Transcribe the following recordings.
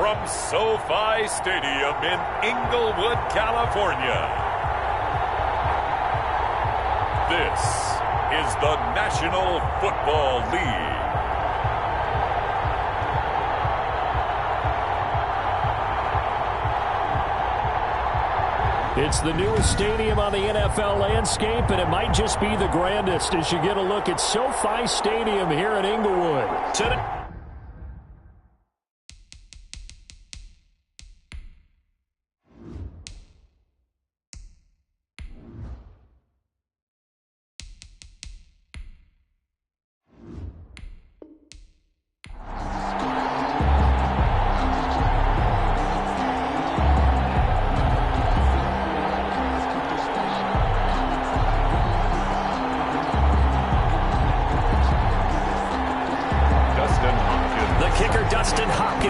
from SoFi Stadium in Inglewood, California. This is the National Football League. It's the newest stadium on the NFL landscape, and it might just be the grandest as you get a look at SoFi Stadium here in Inglewood.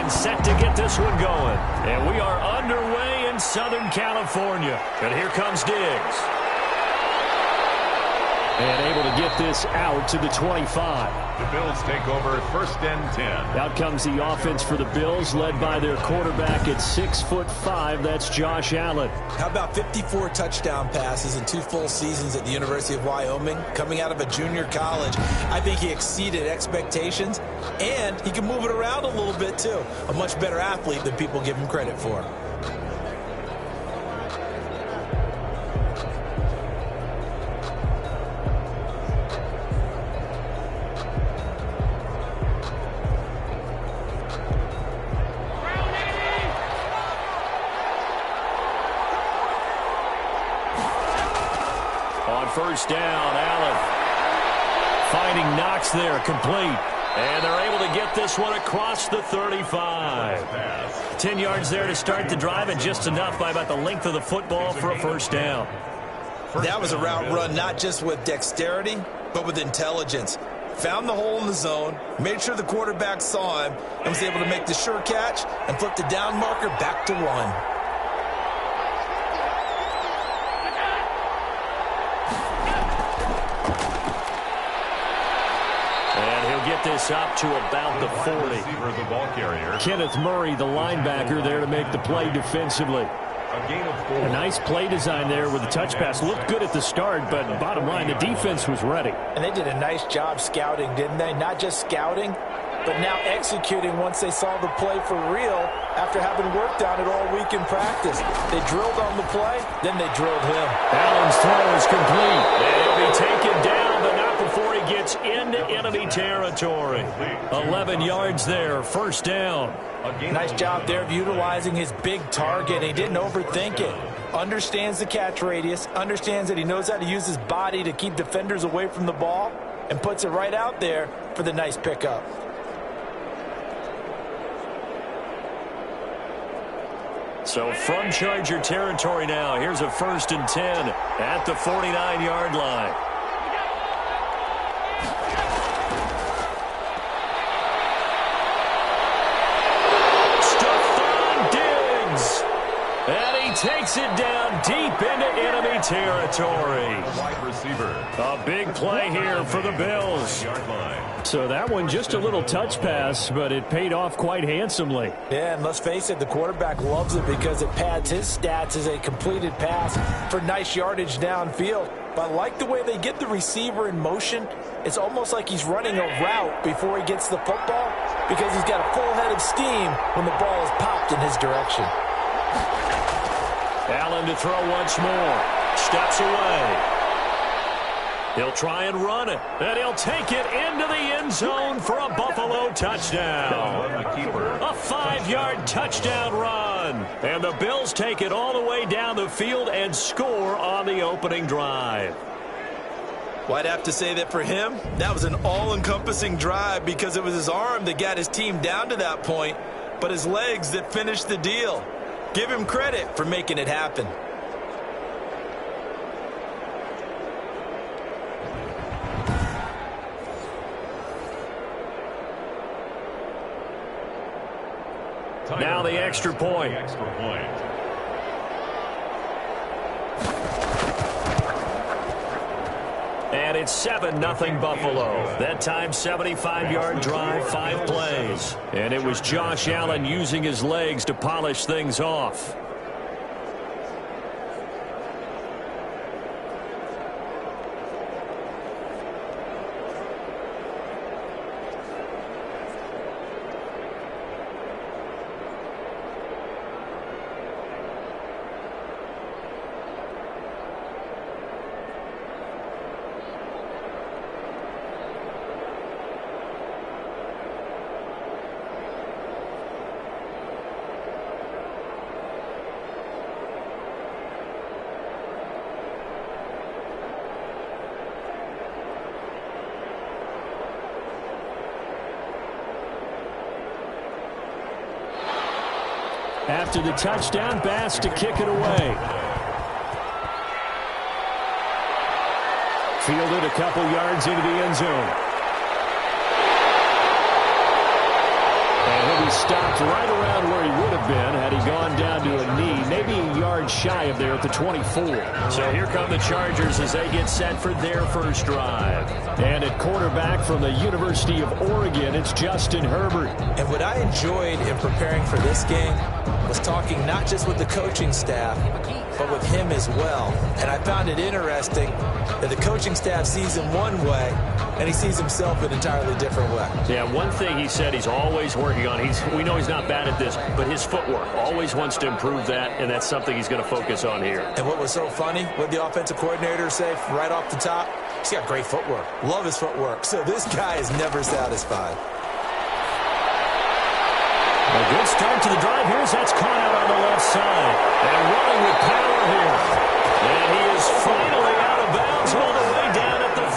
Set to get this one going. And we are underway in Southern California. And here comes Diggs. And able to get this out to the 25. The Bills take over 1st and 10. Out comes the offense for the Bills, led by their quarterback at 6'5". That's Josh Allen. How about 54 touchdown passes in 2 full seasons at the University of Wyoming? Coming out of a junior college, I think he exceeded expectations, and he can move it around a little bit too. A much better athlete than people give him credit for. First down, Allen finding Knox there, complete. And they're able to get this one across the 35. 10 yards there to start the drive, and just enough by about the length of the football for a first down. That was a route run not just with dexterity, but with intelligence. Found the hole in the zone, made sure the quarterback saw him, and was able to make the sure catch and flip the down marker back to 1. Get this up to about the 40. The ball carrier. Kenneth Murray, the linebacker, there to make the play defensively. A gain of 4. A nice play design there with the touch pass. Looked good at the start, but bottom line, the defense was ready. And they did a nice job scouting, didn't they? Not just scouting, but now executing once they saw the play for real after having worked on it all week in practice. They drilled on the play, then they drilled him. Allen's throw is complete. And he'll be taken down, but not before he gets into enemy territory. 11 yards there, first down. Nice job there of utilizing his big target. He didn't overthink it. Understands the catch radius, understands that he knows how to use his body to keep defenders away from the ball, and puts it right out there for the nice pickup. So from Charger territory now, here's a 1st and 10 at the 49-yard line. Takes it down deep into enemy territory. Wide receiver. A big play here for the Bills. So that one just a little touch pass, but it paid off quite handsomely. Yeah, and let's face it, the quarterback loves it because it pads his stats as a completed pass for nice yardage downfield. But I like the way they get the receiver in motion. It's almost like he's running a route before he gets the football because he's got a full head of steam when the ball is popped in his direction. Allen to throw once more. Steps away. He'll try and run it. And he'll take it into the end zone for a Buffalo touchdown. A 5-yard touchdown run. And the Bills take it all the way down the field and score on the opening drive. Well, I'd have to say that for him, that was an all-encompassing drive because it was his arm that got his team down to that point, but his legs that finished the deal. Give him credit for making it happen. Now the extra point. And it's 7-0 Buffalo. That time, 75-yard drive, 5 plays. And it was Josh Allen using his legs to polish things off. After the touchdown, Bass to kick it away. Fielded a couple yards into the end zone. And he'll be stopped right around where he would have been had he gone down to a knee, maybe a yard shy of there at the 24. So here come the Chargers as they get set for their first drive. And at quarterback from the University of Oregon, it's Justin Herbert. And what I enjoyed in preparing for this game was talking not just with the coaching staff, but with him as well. And I found it interesting that the coaching staff sees him one way, and he sees himself an entirely different way. Yeah, one thing he said he's always working on, we know he's not bad at this, but his footwork, always wants to improve that, and that's something he's going to focus on here. And what was so funny, what the offensive coordinator say right off the top, he's got great footwork. Love his footwork. So this guy is never satisfied. A good start to the drive. That's caught out on the left side. And running with power here. And he is finally out of bounds all the way down at the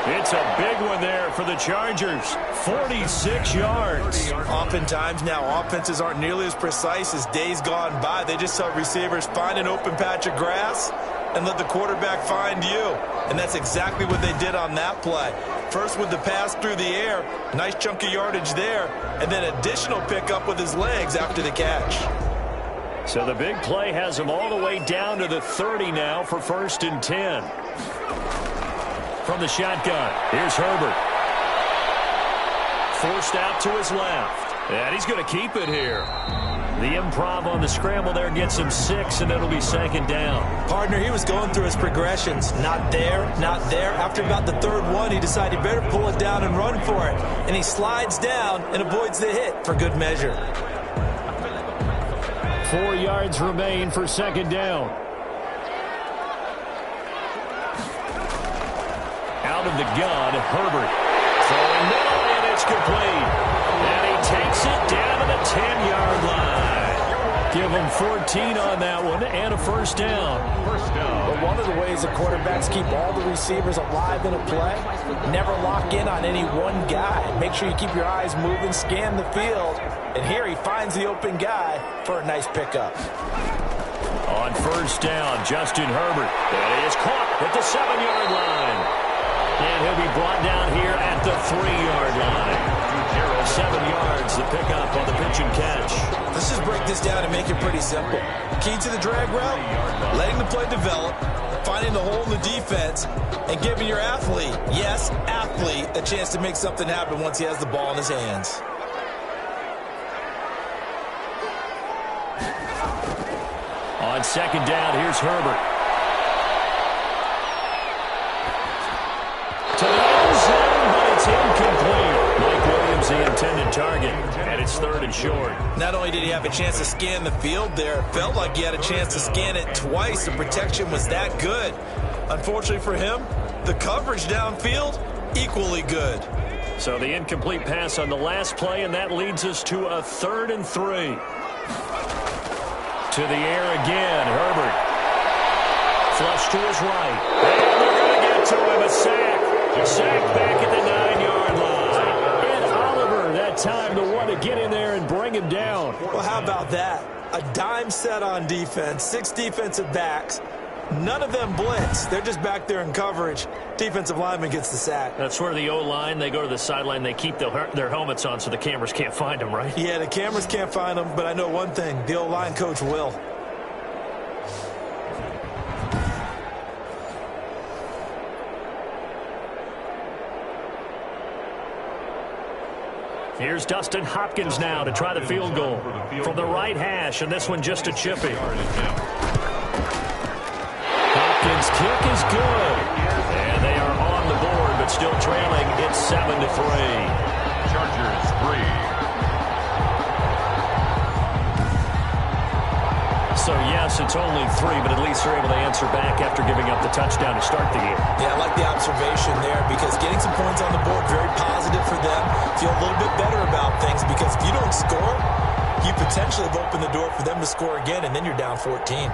30. It's a big one there for the Chargers. 46 yards. Oftentimes now offenses aren't nearly as precise as days gone by. They just saw receivers find an open patch of grass and let the quarterback find you. And that's exactly what they did on that play. First with the pass through the air, nice chunk of yardage there, and then additional pickup with his legs after the catch. So the big play has him all the way down to the 30 now for 1st and 10. From the shotgun, here's Herbert. Forced out to his left, and he's going to keep it here. The improv on the scramble there gets him 6, and it'll be 2nd down. Partner, he was going through his progressions. Not there, not there. After about the 3rd one, he decided he better pull it down and run for it. And he slides down and avoids the hit for good measure. 4 yards remain for 2nd down. Out of the gun, Herbert. Throwing middle, and it's complete. And he takes it down to the 10-yard line. Give him 14 on that one and a 1st down. But one of the ways the quarterbacks keep all the receivers alive in a play, never lock in on any one guy. Make sure you keep your eyes moving, scan the field. And here he finds the open guy for a nice pickup. On 1st down, Justin Herbert. And he is caught at the 7-yard line. And he'll be brought down here at the 3-yard line. 7 yards, the pickup on the pitch and catch. Let's just break this down and make it pretty simple. Key to the drag route, letting the play develop, finding the hole in the defense, and giving your athlete, yes, athlete, a chance to make something happen once he has the ball in his hands. On 2nd down, here's Herbert. To the end zone, but it's incomplete. Mike Williams, the intended target, and it's 3rd and short. Not only did he have a chance to scan the field there, it felt like he had a chance to scan it twice. The protection was that good. Unfortunately for him, the coverage downfield, equally good. So the incomplete pass on the last play, and that leads us to a 3rd and 3. To the air again, Herbert. Flush to his right. And they're going to get to him, a sack. Sack back at the 9-yard line. And Oliver, that time to want to get in there and bring him down. Well, how about that? A dime set on defense, 6 defensive backs. None of them blitz. They're just back there in coverage. Defensive lineman gets the sack. That's where the O-line, they go to the sideline, they keep their helmets on so the cameras can't find them, right? Yeah, the cameras can't find them, but I know one thing. The O-line coach will. Here's Dustin Hopkins now to try the field goal from the right hash, and this one just a chippy. Hopkins' kick is good. And they are on the board, but still trailing. It's 7-3. Chargers 3. So, yes, it's only 3, but at least they're able to answer back after giving up the touchdown to start the game. Yeah, I like the observation there because getting some points on the board, very positive for them. Feel a little bit better about things because if you don't score, you potentially have opened the door for them to score again, and then you're down 14.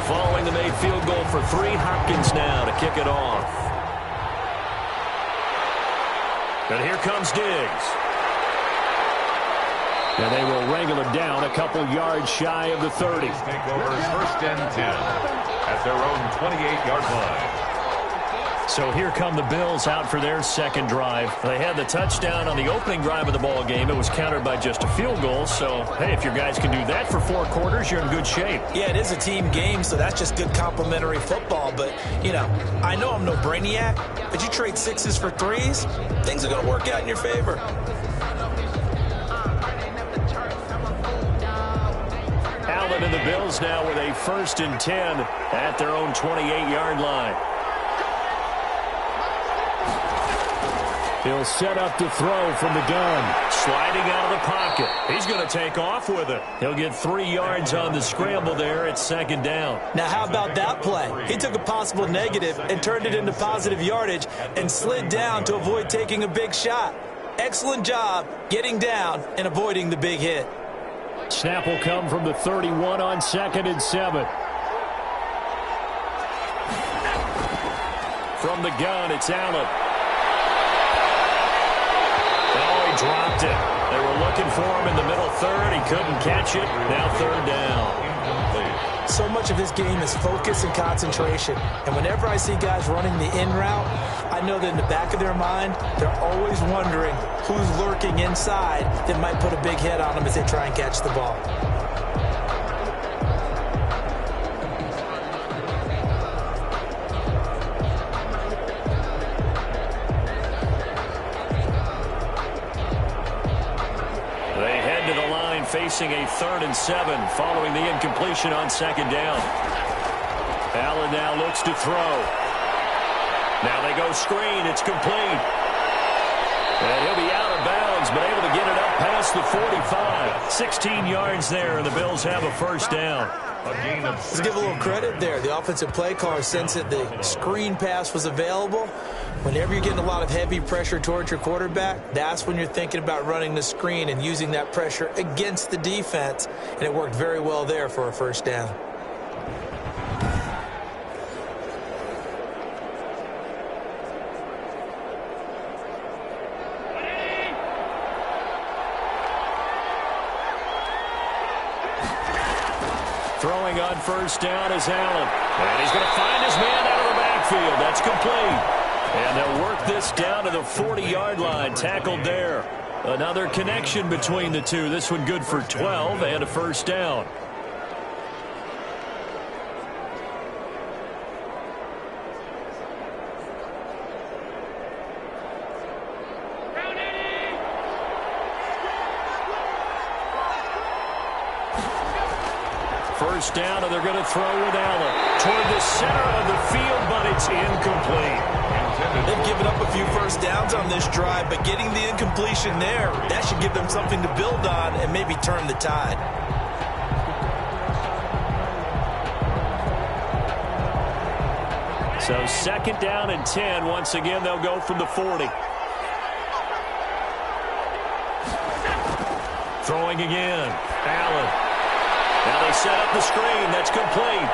Following the made field goal for 3, Hopkins now to kick it off. And here comes Diggs. And they will wrangle it down a couple yards shy of the 30. Take over first and 10 at their own 28-yard line. So here come the Bills out for their second drive. They had the touchdown on the opening drive of the ball game. It was countered by just a field goal. So, hey, if your guys can do that for 4 quarters, you're in good shape. Yeah, it is a team game, so that's just good complimentary football. But, you know, I know I'm no brainiac, but you trade 6s for 3s, things are going to work out in your favor. Allen and the Bills now with a 1st and 10 at their own 28-yard line. He'll set up to throw from the gun. Sliding out of the pocket. He's going to take off with it. He'll get 3 yards on the scramble there at 2nd down. Now, how about that play? He took a possible negative and turned it into positive yardage and slid down to avoid taking a big shot. Excellent job getting down and avoiding the big hit. Snap will come from the 31 on 2nd and 7. From the gun, it's Allen. Dropped it. They were looking for him in the middle third. He couldn't catch it. Now 3rd down. So much of this game is focus and concentration. And whenever I see guys running the in route, I know that in the back of their mind, they're always wondering who's lurking inside that might put a big hit on them as they try and catch the ball. Facing a 3rd and 7 following the incompletion on 2nd down. Allen now looks to throw. Now they go screen. It's complete. And he'll be out of bounds, but able to get it up past the 45. 16 yards there, and the Bills have a 1st down. Let's give a little credit there. The offensive play caller sensed that the screen pass was available. Whenever you're getting a lot of heavy pressure towards your quarterback, that's when you're thinking about running the screen and using that pressure against the defense. And it worked very well there for a 1st down. Throwing on 1st down is Allen. And he's going to find his man out of the backfield. That's complete. And they'll work this down to the 40-yard line. Tackled there. Another connection between the two. This one good for 12 and a 1st down. First down, and they're going to throw with Allen toward the center of the field, but it's incomplete. They've given up a few 1st downs on this drive, but getting the incompletion there, that should give them something to build on and maybe turn the tide. So 2nd down and 10. Once again, they'll go from the 40. Throwing again. Allen. Now they set up the screen. That's complete.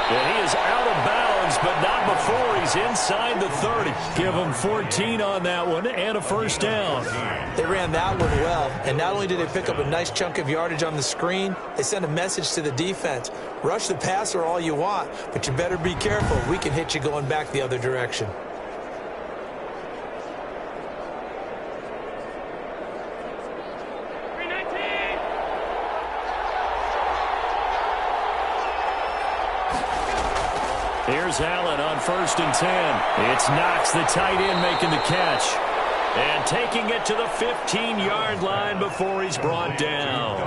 And he is out of bounds, but not before he's inside the 30. Give him 14 on that one and a 1st down. They ran that one well, and not only did they pick up a nice chunk of yardage on the screen, they sent a message to the defense. Rush the passer all you want, but you better be careful. We can hit you going back the other direction. Here's Allen on 1st and 10. It's Knox, the tight end, making the catch. And taking it to the 15-yard line before he's brought down.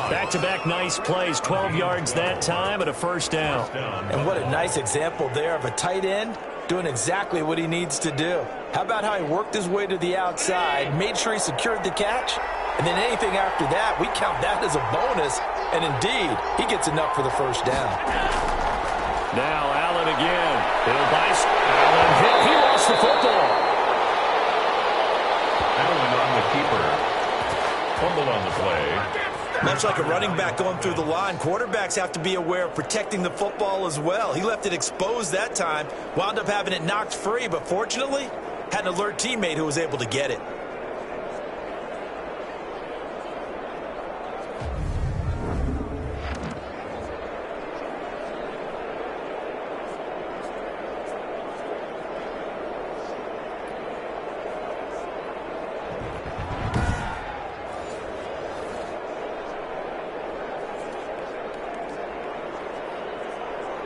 Back-to-back nice plays, 12 yards that time and a first down. And what a nice example there of a tight end doing exactly what he needs to do. How about how he worked his way to the outside, made sure he secured the catch, and then anything after that, we count that as a bonus. And indeed, he gets enough for the first down. Now Allen again. Allen hit. He lost the football. Allen on the keeper. Fumble on the play. Much like a running back going through the line, quarterbacks have to be aware of protecting the football as well. He left it exposed that time, wound up having it knocked free, but fortunately, had an alert teammate who was able to get it.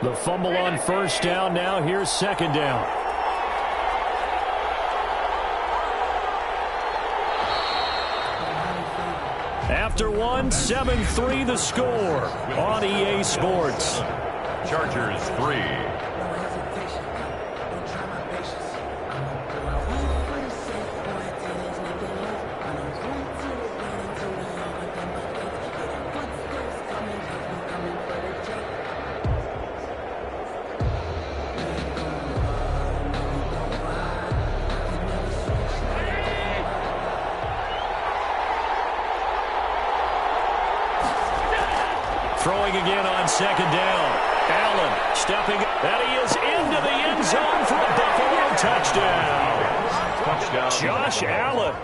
The fumble on first down. Now here's second down. After one, 7-3 the score on EA Sports. Chargers 3. Throwing again on second down. Allen stepping, and he is into the end zone for a Buffalo touchdown. Josh Allen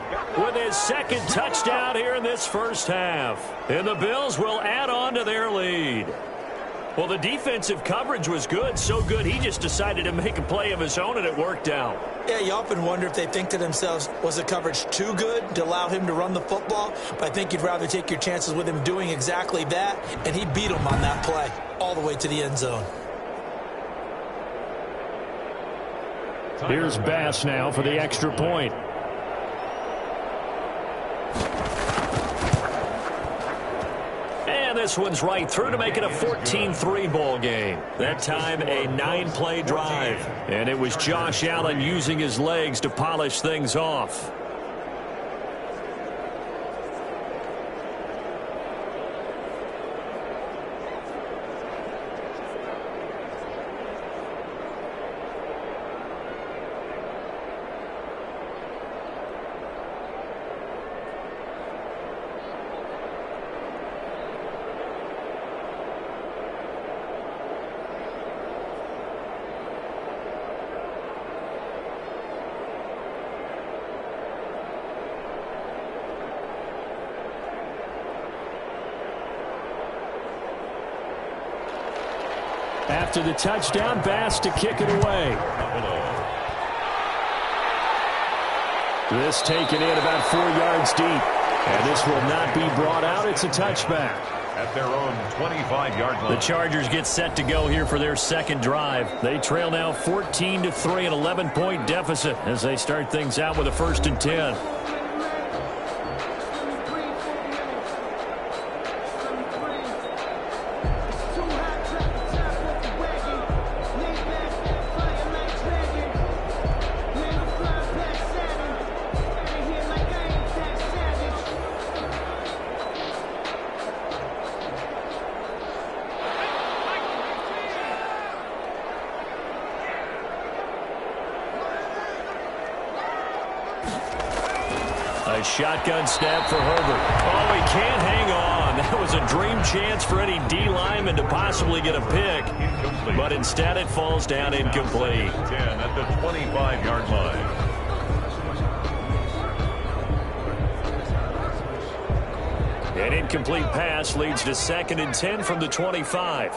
with his second touchdown here in this first half. And the Bills will add on to their lead. Well, the defensive coverage was good, so good he just decided to make a play of his own, and it worked out. Yeah, you often wonder if they think to themselves, was the coverage too good to allow him to run the football? But I think you'd rather take your chances with him doing exactly that, and he beat him on that play all the way to the end zone. Here's Bass now for the extra point. And this one's right through to make it a 14-3 ball game. That time a 9-play drive. And it was Josh Allen using his legs to polish things off. After the touchdown, Bass to kick it away. This taken in about 4 yards deep. And this will not be brought out. It's a touchback. At their own 25-yard line. The Chargers get set to go here for their second drive. They trail now 14-3, an 11-point deficit as they start things out with a 1st and 10. A shotgun snap for Herbert. Oh, he can't hang on. That was a dream chance for any D lineman to possibly get a pick. Incomplete. But instead it falls down incomplete. 10 at the 25-yard line. An incomplete pass leads to 2nd and 10 from the 25.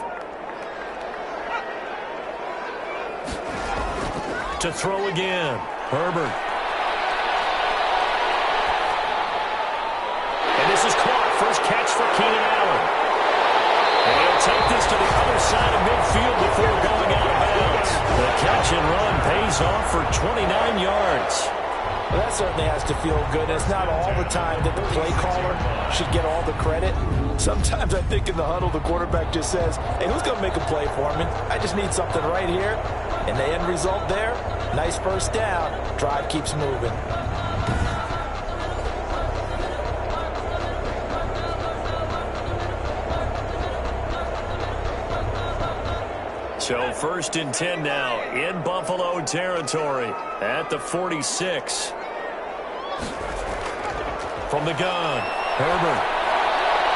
To throw again. Herbert. This is caught. First catch for Keenan Allen. And he'll take this to the other side of midfield before going out of bounds. goes off for 29 yards. Well, that certainly has to feel good. It's not all the time that the play caller should get all the credit. Sometimes I think in the huddle, the quarterback just says, hey, who's going to make a play for me? I just need something right here. And the end result there, nice first down. Drive keeps moving. So 1st and 10 now in Buffalo territory at the 46. From the gun, Herbert.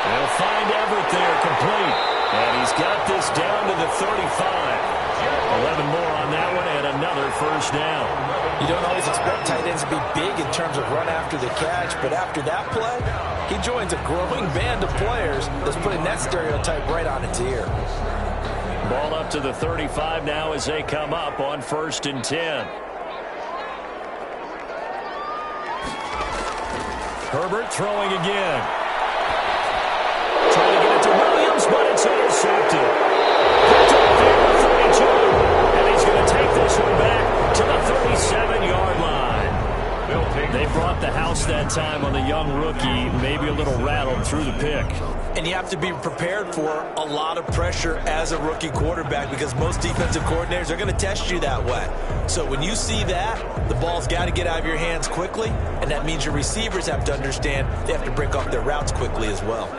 They'll find Everett there, complete. And he's got this down to the 35. 11 more on that one and another first down. You don't always expect tight ends to be big in terms of run after the catch, but after that play, he joins a growing band of players that's putting that stereotype right on its ear. Ball up to the 35 now as they come up on 1st and 10. Herbert throwing again. Trying to get it to Williams, but it's intercepted. Picked up there at 32. And he's going to take this one back to the 37-yard line. They brought the house that time on the young rookie, maybe a little rattled through the pick. And you have to be prepared for a lot of pressure as a rookie quarterback because most defensive coordinators are going to test you that way. So when you see that, the ball's got to get out of your hands quickly, and that means your receivers have to understand they have to break off their routes quickly as well.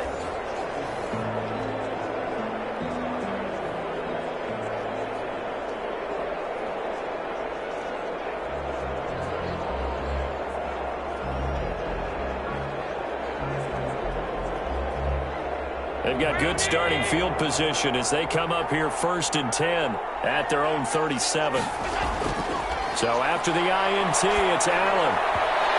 They've got good starting field position as they come up here 1st and 10 at their own 37. So after the INT, it's Allen.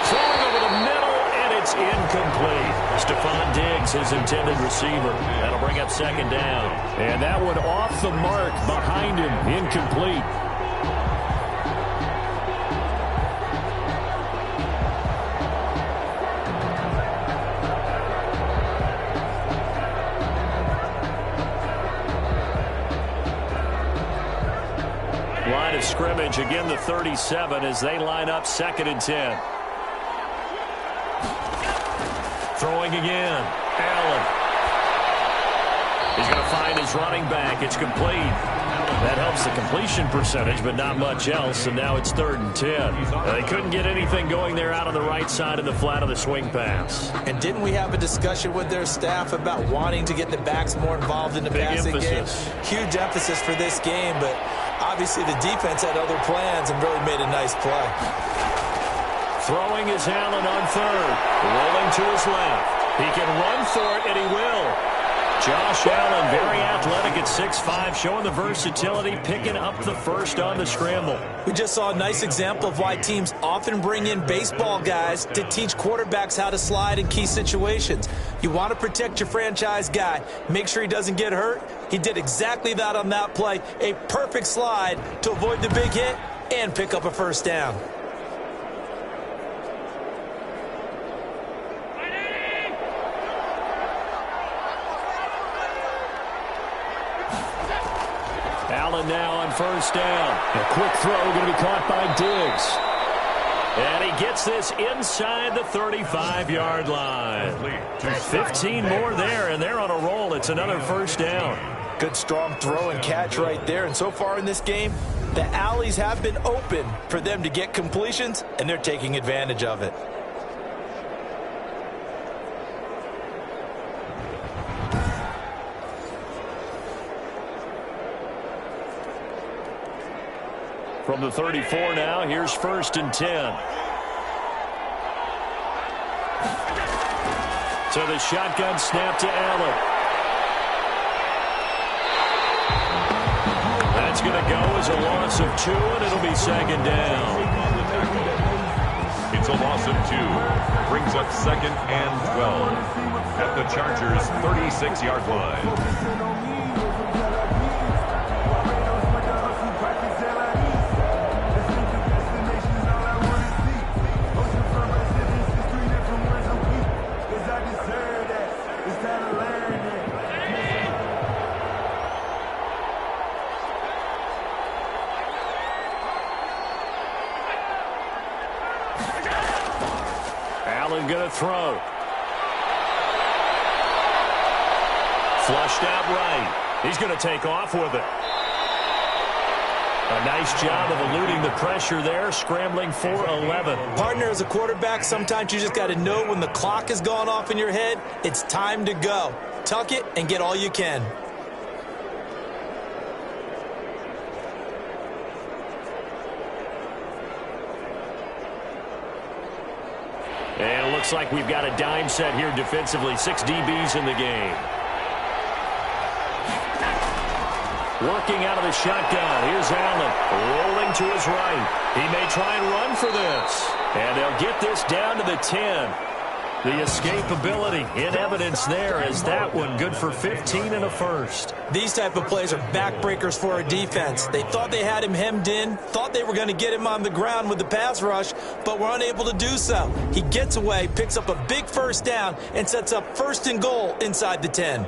Throwing over the middle, and it's incomplete. Stephon Diggs, his intended receiver. That'll bring up 2nd down. And that one off the mark behind him, incomplete. Line of scrimmage, again the 37 as they line up 2nd and 10. Throwing again, Allen. He's going to find his running back. It's complete. That helps the completion percentage, but not much else, and now it's 3rd and 10. They couldn't get anything going there out on the right side of the flat of the swing pass. And didn't we have a discussion with their staff about wanting to get the backs more involved in the passing game? Huge emphasis for this game, but obviously the defense had other plans and really made a nice play. Throwing is Allen on 3rd. Rolling to his left. He can run for it, and he will. Josh Allen, very athletic at 6'5", showing the versatility, picking up the first on the scramble. We just saw a nice example of why teams often bring in baseball guys to teach quarterbacks how to slide in key situations. You want to protect your franchise guy. Make sure he doesn't get hurt. He did exactly that on that play. A perfect slide to avoid the big hit and pick up a first down. Allen now on 1st down. A quick throw going to be caught by Diggs. And he gets this inside the 35-yard line. 15 more there, and they're on a roll. It's another first down. Good strong throw and catch right there. And so far in this game, the alleys have been open for them to get completions, and they're taking advantage of it. From the 34 now, here's 1st and 10. So the shotgun snap to Allen. That's going to go as a loss of 2, and it'll be 2nd down. It's a loss of 2. Brings up 2nd and 12 at the Chargers' 36-yard line. Allen going to throw. Flushed out right. He's going to take off with it. A nice job of eluding the pressure there, scrambling for 11. Partner, as a quarterback, sometimes you just got to know when the clock has gone off in your head, it's time to go. Tuck it and get all you can. And it looks like we've got a dime set here defensively. 6 DBs in the game. Working out of the shotgun. Here's Allen rolling to his right. He may try and run for this. And they'll get this down to the 10. The escapability in evidence there as that one good for 15 and a first. These type of plays are backbreakers for a defense. They thought they had him hemmed in, thought they were going to get him on the ground with the pass rush, but were unable to do so. He gets away, picks up a big first down, and sets up 1st and goal inside the 10.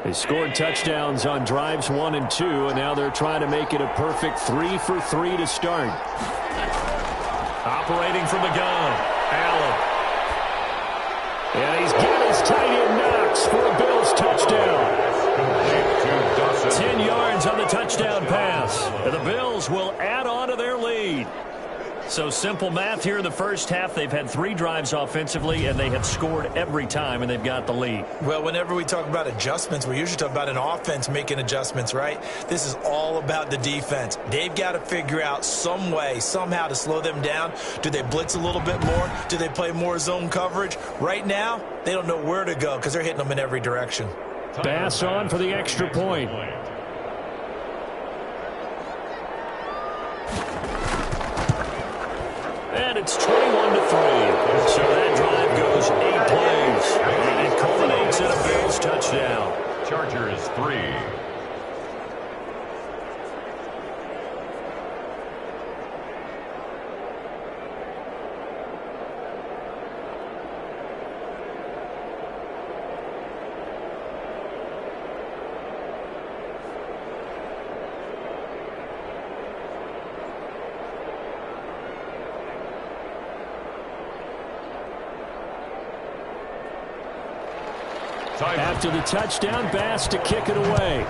They scored touchdowns on drives 1 and 2, and now they're trying to make it a perfect 3 for 3 to start. Operating from the gun, Allen. And he's got his tight end Knox for a Bills touchdown. 10 yards on the touchdown pass. And the Bills will add on to their lead. So simple math here in the first half. They've had 3 drives offensively, and they have scored every time, and they've got the lead. Well, whenever we talk about adjustments, we usually talk about an offense making adjustments, right? This is all about the defense. They've got to figure out some way, somehow to slow them down. Do they blitz a little bit more? Do they play more zone coverage? Right now, they don't know where to go because they're hitting them in every direction. Bass on for the extra point. And it's 21-3. So that drive goes 8 plays. And it culminates in a Bills touchdown. Chargers 3. After the touchdown, Bass to kick it away.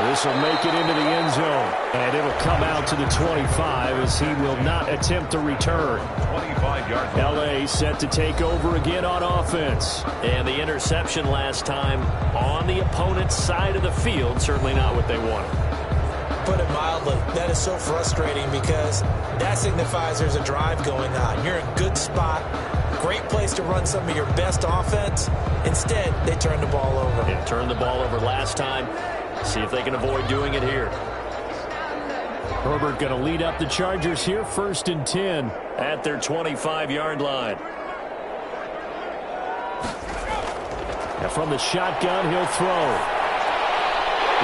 This will make it into the end zone. And it'll come out to the 25 as he will not attempt a return. 25-yard line. L.A. set to take over again on offense. And the interception last time on the opponent's side of the field, certainly not what they wanted. Put it mildly, that is so frustrating because that signifies there's a drive going on. You're in a good spot. Great place to run some of your best offense. Instead, they turn the ball over. Yeah, turned the ball over last time. See if they can avoid doing it here. Herbert going to lead up the Chargers here, 1st and 10 at their 25-yard line. Now from the shotgun, he'll throw.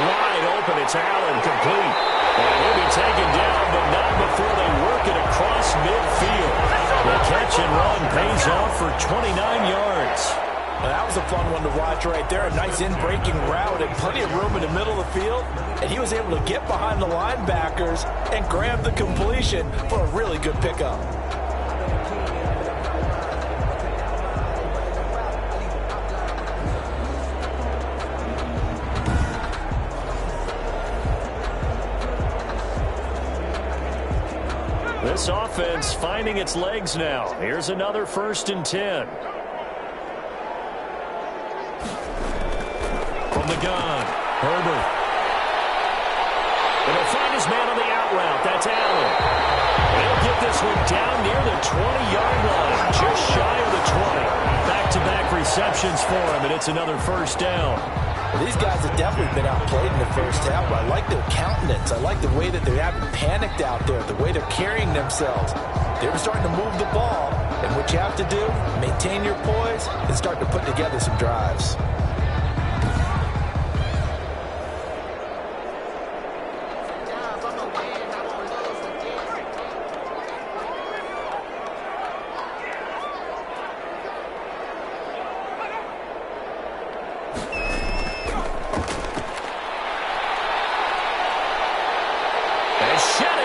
Wide open, it's Allen, complete. And he'll be taken down, but not before they work it across midfield. The catch and run pays off for 29 yards. Well, that was a fun one to watch right there. A nice in-breaking route and plenty of room in the middle of the field. And he was able to get behind the linebackers and grab the completion for a really good pickup. This offense finding its legs now. Here's another 1st and 10. From the gun, Herbert. And he'll find his man on the out route. That's Allen. And he'll get this one down near the 20-yard line, just shy of the 20. Back-to-back receptions for him, and it's another 1st down. Well, these guys have definitely been outplayed in the first half, but I like their countenance. I like the way that they haven't panicked out there, the way they're carrying themselves. They were starting to move the ball, and what you have to do, maintain your poise and start to put together some drives.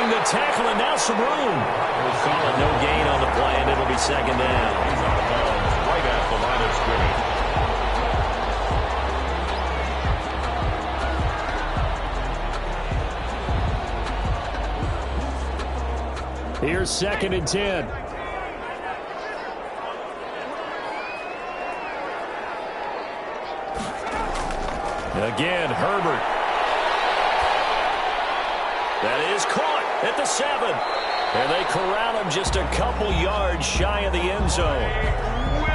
avoiding the tackle, and now some room. We'll call it no gain on the play, and it'll be second down. He's out of bounds right at the line of scrimmage. Here's 2nd and 10. Again, Herbert. That is caught at the 7. And they corral him just a couple yards shy of the end zone.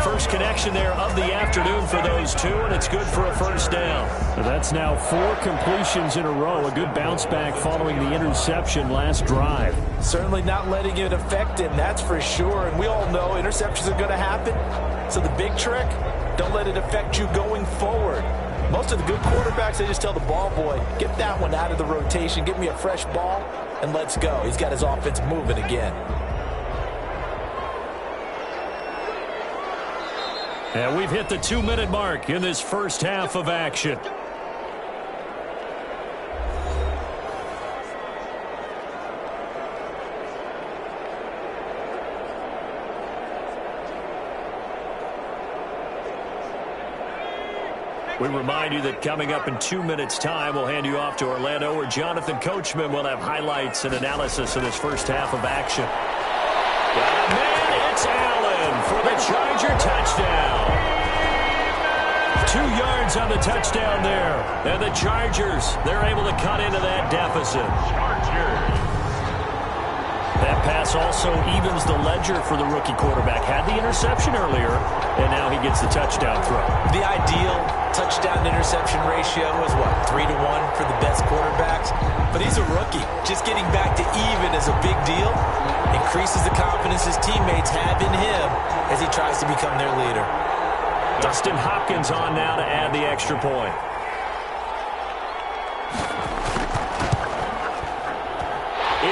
First connection there of the afternoon for those two, and it's good for a first down. That's now 4 completions in a row. A good bounce back following the interception last drive. Certainly not letting it affect him, that's for sure. And we all know interceptions are going to happen. So the big trick, don't let it affect you going forward. Most of the good quarterbacks, they just tell the ball boy, get that one out of the rotation, give me a fresh ball, and let's go. He's got his offense moving again. And we've hit the 2-minute mark in this first half of action. We remind you that coming up in 2 minutes' time, we'll hand you off to Orlando, where Jonathan Coachman will have highlights and analysis of this first half of action. Got a man, it's Allen for the Charger touchdown. 2 yards on the touchdown there. And the Chargers, they're able to cut into that deficit. Chargers. That pass also evens the ledger for the rookie quarterback. Had the interception earlier, and now he gets the touchdown throw. The ideal touchdown-interception ratio is, what, 3-1 for the best quarterbacks? But he's a rookie. Just getting back to even is a big deal. Increases the confidence his teammates have in him as he tries to become their leader. Dustin Hopkins on now to add the extra point.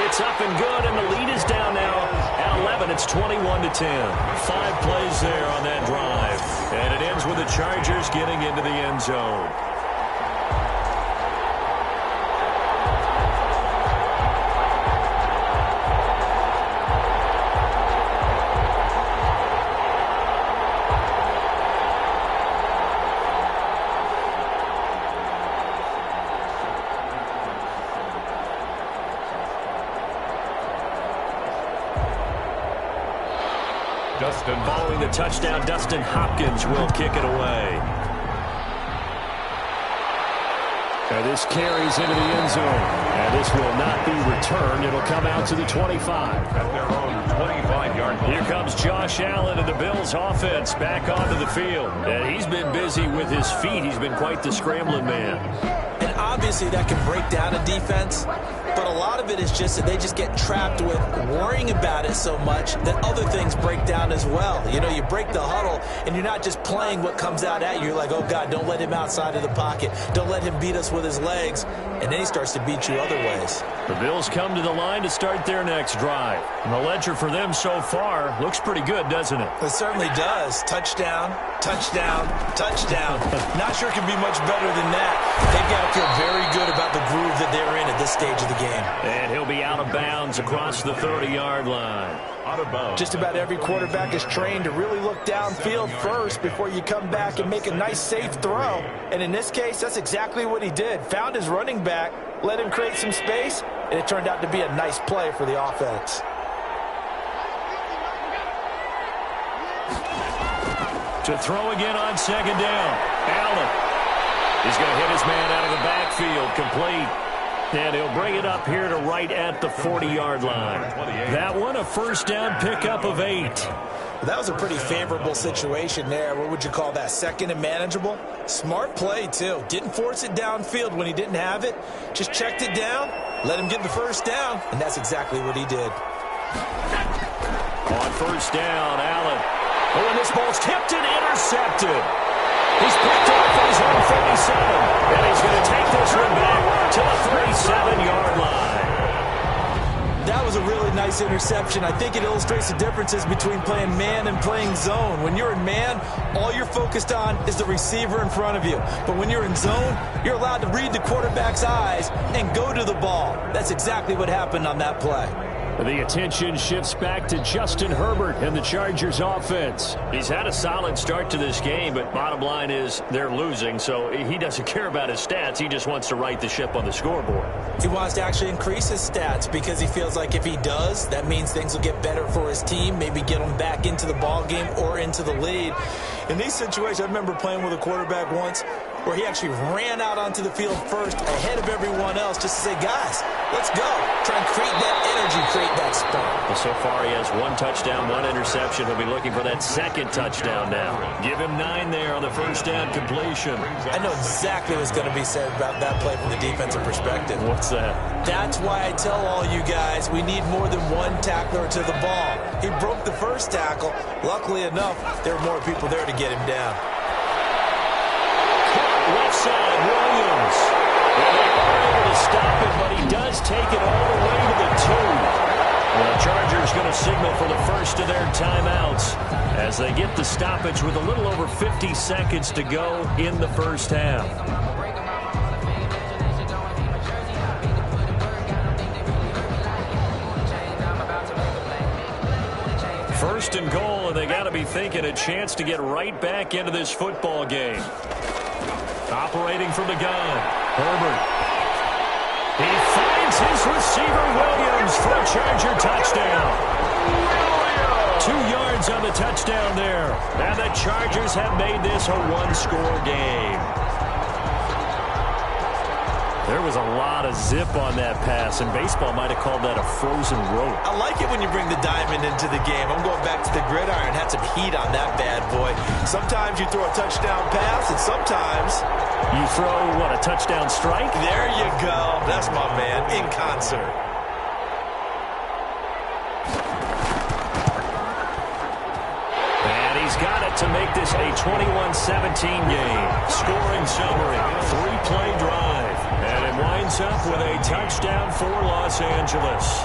It's up and good, and the lead is down now at 11. It's 21-10. 5 plays there on that drive. And it ends with the Chargers getting into the end zone. Following the touchdown, Dustin Hopkins will kick it away. And this carries into the end zone. And this will not be returned. It'll come out to the 25. At their own 25-yard line. Here comes Josh Allen and the Bills offense back onto the field. And he's been busy with his feet. He's been quite the scrambling man. And obviously that can break down a defense. But a lot of it is just that they just get trapped with worrying about it so much that other things break down as well. You know, you break the huddle, and you're not just playing what comes out at you. You're like, oh, God, don't let him outside of the pocket. Don't let him beat us with his legs. And then he starts to beat you other ways. The Bills come to the line to start their next drive. And the ledger for them so far looks pretty good, doesn't it? It certainly does. Touchdown, touchdown, touchdown. Not sure it can be much better than that. They've got to feel very good about the groove that they're in at this stage of the game. And he'll be out of bounds across the 30-yard line. Out of bounds. Just about every quarterback is trained to really look downfield first before you come back and make a nice, safe throw. And in this case, that's exactly what he did. Found his running back, let him create some space, and it turned out to be a nice play for the offense. To throw again on second down. Allen. He's going to hit his man out of the backfield. Complete. And he'll bring it up here to right at the 40-yard line. That one, a first down pickup of 8. That was a pretty favorable situation there. What would you call that? Second and manageable? Smart play, too. Didn't force it downfield when he didn't have it. Just checked it down, let him get the first down, and that's exactly what he did. On first down, Allen. Oh, and this ball's tipped and intercepted. He's picked off at his own 37, and he's going to take this one back to the 37-yard line. That was a really nice interception. I think it illustrates the differences between playing man and playing zone. When you're in man, all you're focused on is the receiver in front of you. But when you're in zone, you're allowed to read the quarterback's eyes and go to the ball. That's exactly what happened on that play. The attention shifts back to Justin Herbert and the Chargers offense. He's had a solid start to this game, but bottom line is they're losing, so he doesn't care about his stats. He just wants to right the ship on the scoreboard. He wants to actually increase his stats because he feels like if he does, that means things will get better for his team, maybe get him back into the ball game or into the lead. In these situations, I remember playing with a quarterback once where he actually ran out onto the field first ahead of everyone else just to say, guys, let's go. Try and create that energy, create that spark. Well, so far he has 1 touchdown, 1 interception. He'll be looking for that second touchdown now. Give him 9 there on the first down completion. I know exactly what's going to be said about that play from the defensive perspective. What's that? That's why I tell all you guys we need more than 1 tackler to the ball. He broke the first tackle. Luckily enough, there were more people there to get him down. Left side, Williams. Well, they are able to stop it, but he does take it all the way to the 2. Well, the Chargers going to signal for the first of their timeouts as they get the stoppage with a little over 50 seconds to go in the first half. First and goal, and they got to be thinking a chance to get right back into this football game. Operating from the gun, Herbert. He finds his receiver, Williams, for a Charger touchdown. 2 yards on the touchdown there. And the Chargers have made this a 1-score game. There was a lot of zip on that pass, and baseball might have called that a frozen rope. I like it when you bring the diamond into the game. I'm going back to the gridiron. Had some heat on that bad boy. Sometimes you throw a touchdown pass, and sometimes you throw, what, a touchdown strike? There you go. That's my man, in concert. And he's got it to make this a 21-17 game. Scoring summary, 3-play drive. And it winds up with a touchdown for Los Angeles.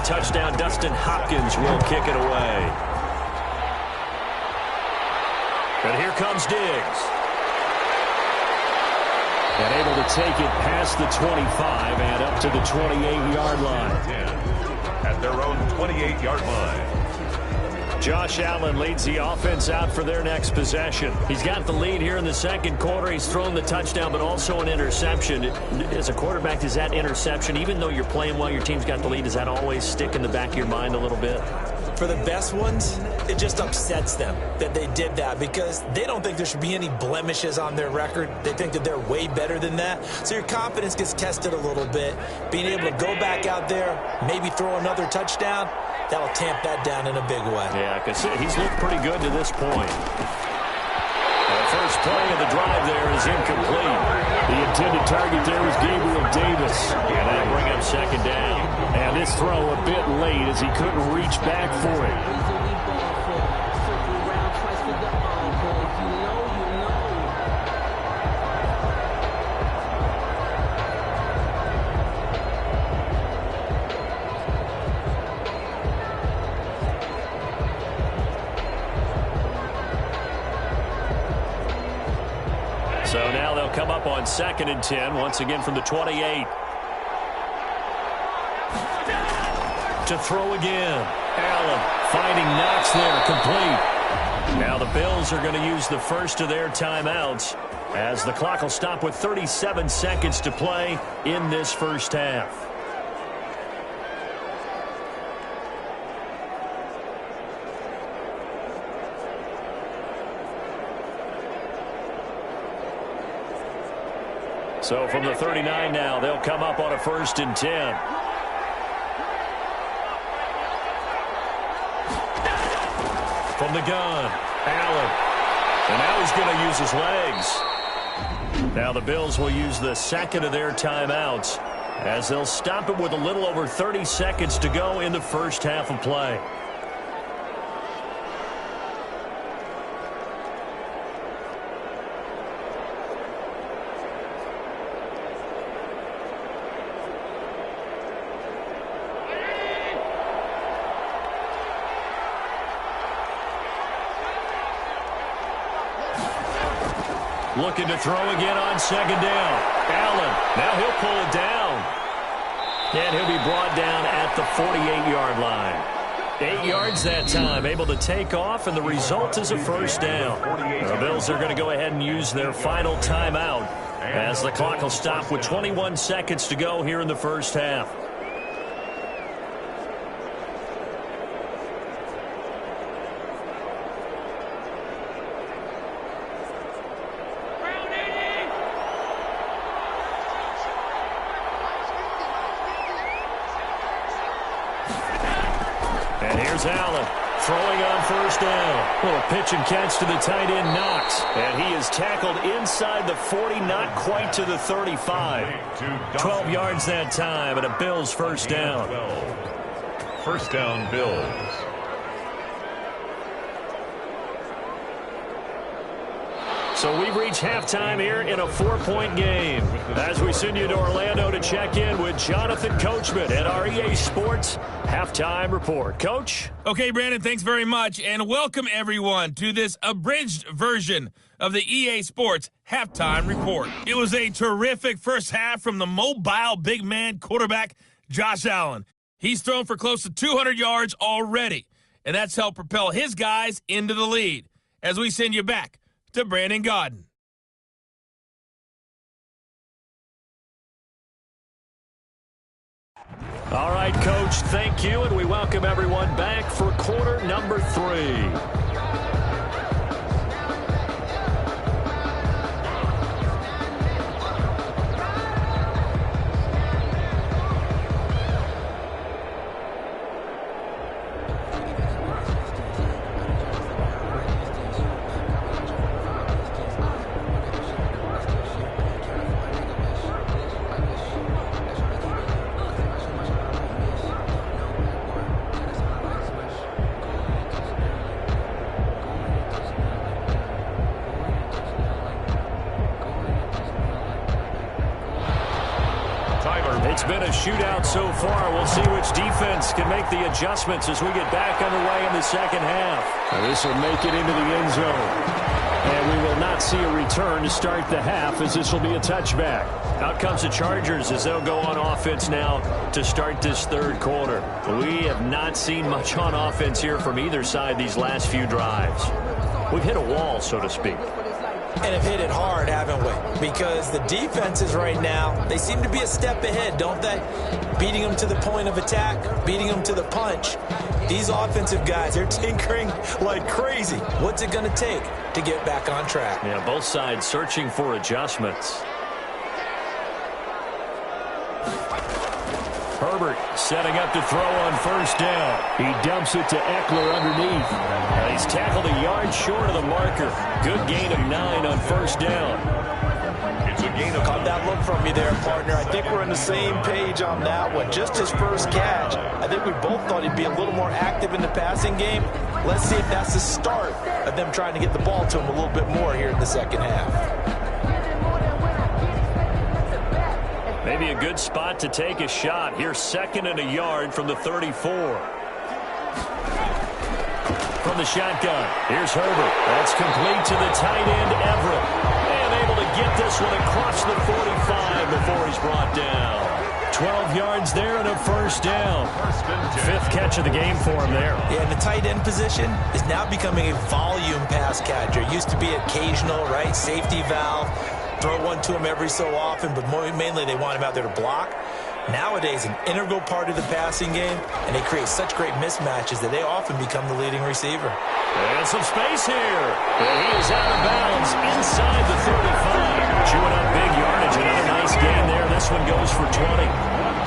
Touchdown, Dustin Hopkins will kick it away. And here comes Diggs. And able to take it past the 25 and up to the 28-yard line. At their own 28-yard line. Josh Allen leads the offense out for their next possession. He's got the lead here in the second quarter. He's thrown the touchdown, but also an interception. As a quarterback, does that interception, even though you're playing well, your team's got the lead, does that always stick in the back of your mind a little bit? For the best ones, it just upsets them that they did that because they don't think there should be any blemishes on their record. They think that they're way better than that. So your confidence gets tested a little bit. Being able to go back out there, maybe throw another touchdown, that'll tamp that down in a big way. Yeah, because he's looked pretty good to this point. The first play of the drive there is incomplete. The intended target there was Gabriel Davis. And they bring up second down. And this throw a bit late as he couldn't reach back for it. So now they'll come up on 2nd and 10, once again from the 28. To throw again. Allen finding Knox there, complete. Now the Bills are going to use the first of their timeouts as the clock will stop with 37 seconds to play in this first half. So from the 39 now, they'll come up on a 1st and 10. From the gun, Allen. And now he's going to use his legs. Now the Bills will use the second of their timeouts as they'll stop it with a little over 30 seconds to go in the first half of play. Looking to throw again on 2nd down. Allen, now he'll pull it down. And he'll be brought down at the 48-yard line. 8 yards that time, able to take off, and the result is a 1st down. The Bills are going to go ahead and use their final timeout as the clock will stop with 21 seconds to go here in the first half. Allen throwing on 1st down. Little pitch and catch to the tight end, Knox. And he is tackled inside the 40, not quite to the 35. 12 yards that time, and a Bills 1st down. 1st down, Bills. So we've reached halftime here in a 4-point game as we send you to Orlando to check in with Jonathan Coachman at our EA Sports Halftime Report. Coach? Okay, Brandon, thanks very much, and welcome everyone to this abridged version of the EA Sports Halftime Report. It was a terrific first half from the mobile big man quarterback, Josh Allen. He's thrown for close to 200 yards already, and that's helped propel his guys into the lead. As we send you back to Brandon Gaudin. All right, Coach, thank you, and we welcome everyone back for quarter number 3. It's been a shootout so far. We'll see which defense can make the adjustments as we get back underway in the second half. This will make it into the end zone. And we will not see a return to start the half, as this will be a touchback. Out comes the Chargers as they'll go on offense now to start this third quarter. We have not seen much on offense here from either side these last few drives. We've hit a wall, so to speak. And have hit it hard, haven't we? Because the defenses right now, they seem to be a step ahead, don't they? Beating them to the point of attack, beating them to the punch. These offensive guys, they're tinkering like crazy. What's it going to take to get back on track? Yeah, both sides searching for adjustments. Herbert setting up to throw on first down. He dumps it to Eckler underneath. He's tackled a yard short of the marker. Good gain of 9 on first down. It's a gain of Caught that look from you there, partner. I think we're on the same page on that one. Just his first catch. I think we both thought he'd be a little more active in the passing game. Let's see if that's the start of them trying to get the ball to him a little bit more here in the second half. Maybe a good spot to take a shot. Here's 2nd and a yard from the 34. From the shotgun, here's Herbert. That's complete to the tight end, Everett. And able to get this one across the 45 before he's brought down. 12 yards there and a first down. 5th catch of the game for him there. Yeah, and the tight end position is now becoming a volume pass catcher. Used to be occasional, right? Safety valve. Throw one to him every so often, but mainly they want him out there to block. nowadays an integral part of the passing game, and they create such great mismatches that they often become the leading receiver. And some space here. And he is out of bounds inside the 35. Chewing up big yardage. Another nice gain there. This one goes for 20.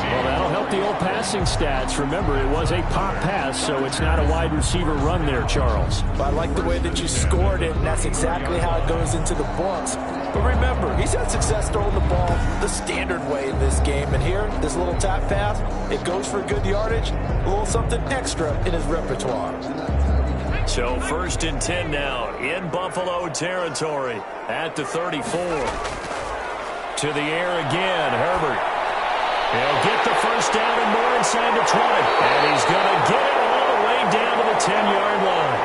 Well, that'll help the old passing stats. Remember, it was a pop pass, so it's not a wide receiver run there, Charles. But I like the way that you scored it, and that's exactly how it goes into the books. But remember, he's had success throwing the ball the standard way in this game. And here, this little tap pass, it goes for good yardage, a little something extra in his repertoire. So 1st and 10 now in Buffalo territory at the 34. To the air again, Herbert. He'll get the first down and more inside the 20. And he's going to get it all the way down to the 10-yard line.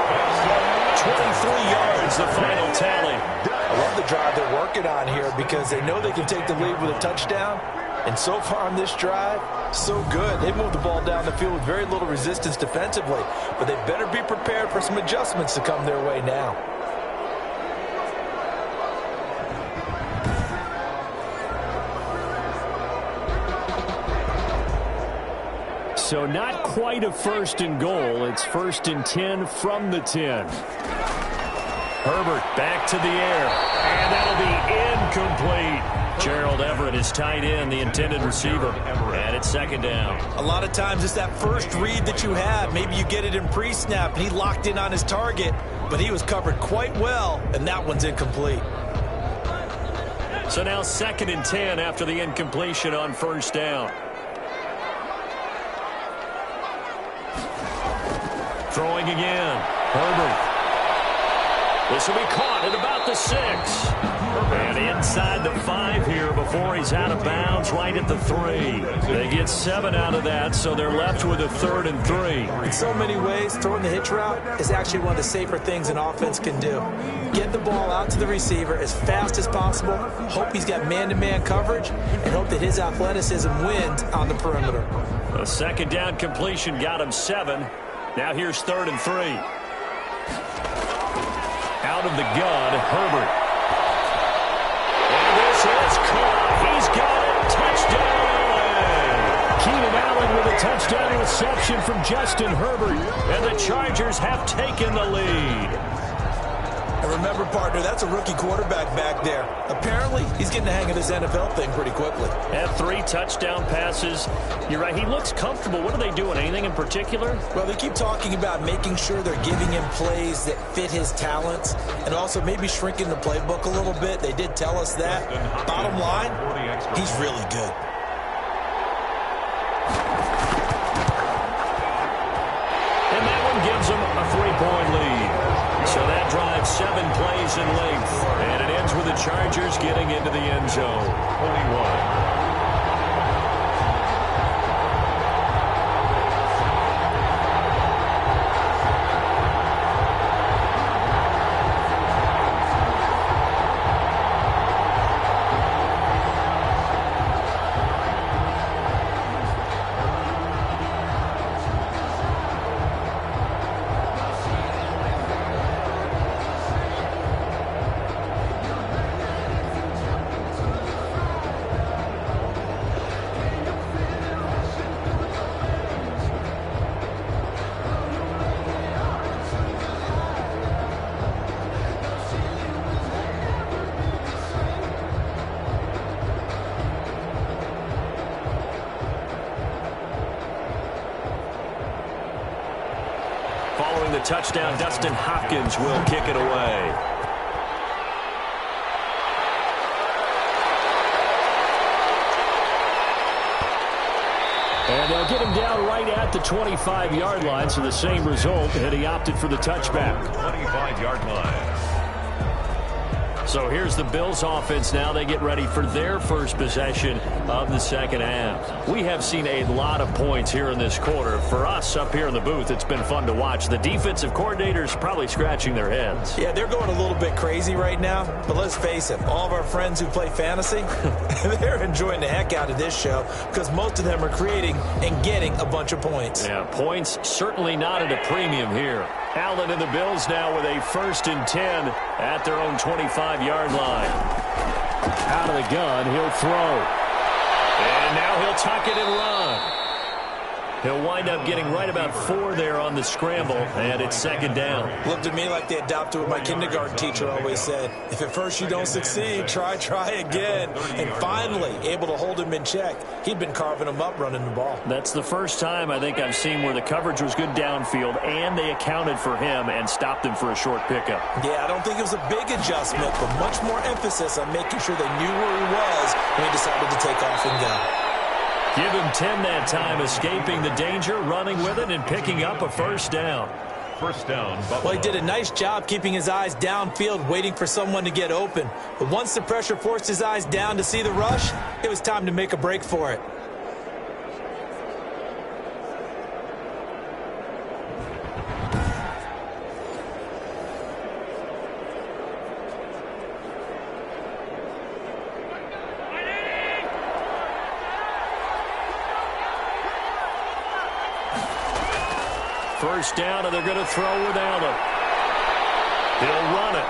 23 yards, the final tally. I love the drive they're working on here because they know they can take the lead with a touchdown. And so far on this drive, so good. They moved the ball down the field with very little resistance defensively. But they better be prepared for some adjustments to come their way now. So not quite a 1st and goal. It's 1st and 10 from the 10. Herbert back to the air. And that'll be incomplete. Gerald Everett is tied in, the intended receiver. And it's 2nd down. A lot of times it's that first read that you have. Maybe you get it in pre-snap, and he locked in on his target. But he was covered quite well, and that one's incomplete. So now 2nd and 10 after the incompletion on 1st down. Throwing again. Herbert. This will be caught at about the 6. And inside the 5 here before he's out of bounds right at the 3. They get 7 out of that, so they're left with a 3rd and 3. In so many ways, throwing the hitch route is actually one of the safer things an offense can do. Get the ball out to the receiver as fast as possible, hope he's got man-to-man coverage, and hope that his athleticism wins on the perimeter. A 2nd down completion got him 7. Now here's 3rd and 3. Out of the gun, Herbert. And this is caught. He's got it. Touchdown. Keenan Allen with a touchdown reception from Justin Herbert. And the Chargers have taken the lead. And remember, partner, that's a rookie quarterback back there. Apparently, he's getting the hang of this NFL thing pretty quickly. And 3 touchdown passes. You're right, he looks comfortable. What are they doing? Anything in particular? Well, they keep talking about making sure they're giving him plays that fit his talents and also maybe shrinking the playbook a little bit. They did tell us that. Bottom line, he's really good. And that one gives them a 3-point lead. So that drives 7 plays in length. And it ends with the Chargers getting into the end zone. 21. Following the touchdown, Dustin Hopkins will kick it away. And they'll get him down right at the 25-yard line, so the same result, and he opted for the touchback. 25-yard line. So here's the Bills offense now. They get ready for their first possession of the second half. We have seen a lot of points here in this quarter. For us up here in the booth, it's been fun to watch. The defensive coordinators probably scratching their heads. Yeah, they're going a little bit crazy right now. But let's face it, all of our friends who play fantasy, they're enjoying the heck out of this show because most of them are creating and getting a bunch of points. Yeah, points certainly not at a premium here. Allen and the Bills now with a 1st and 10 at their own 25-yard line. Out of the gun, he'll throw. And now Now he'll tuck it and run. He'll wind up getting right about 4 there on the scramble, and it's second down. Looked at me like they adopted what my kindergarten teacher always said. If at first you don't succeed, try again. And finally, able to hold him in check. He'd been carving him up running the ball. That's the first time I think I've seen where the coverage was good downfield, and they accounted for him and stopped him for a short pickup. Yeah, I don't think it was a big adjustment, but much more emphasis on making sure they knew where he was when he decided to take off and go. Give him 10 that time, escaping the danger, running with it, and picking up a first down. First down, Buffalo. Well, he did a nice job keeping his eyes downfield, waiting for someone to get open. But once the pressure forced his eyes down to see the rush, it was time to make a break for it. First down, and they're going to throw with Allen. He'll run it.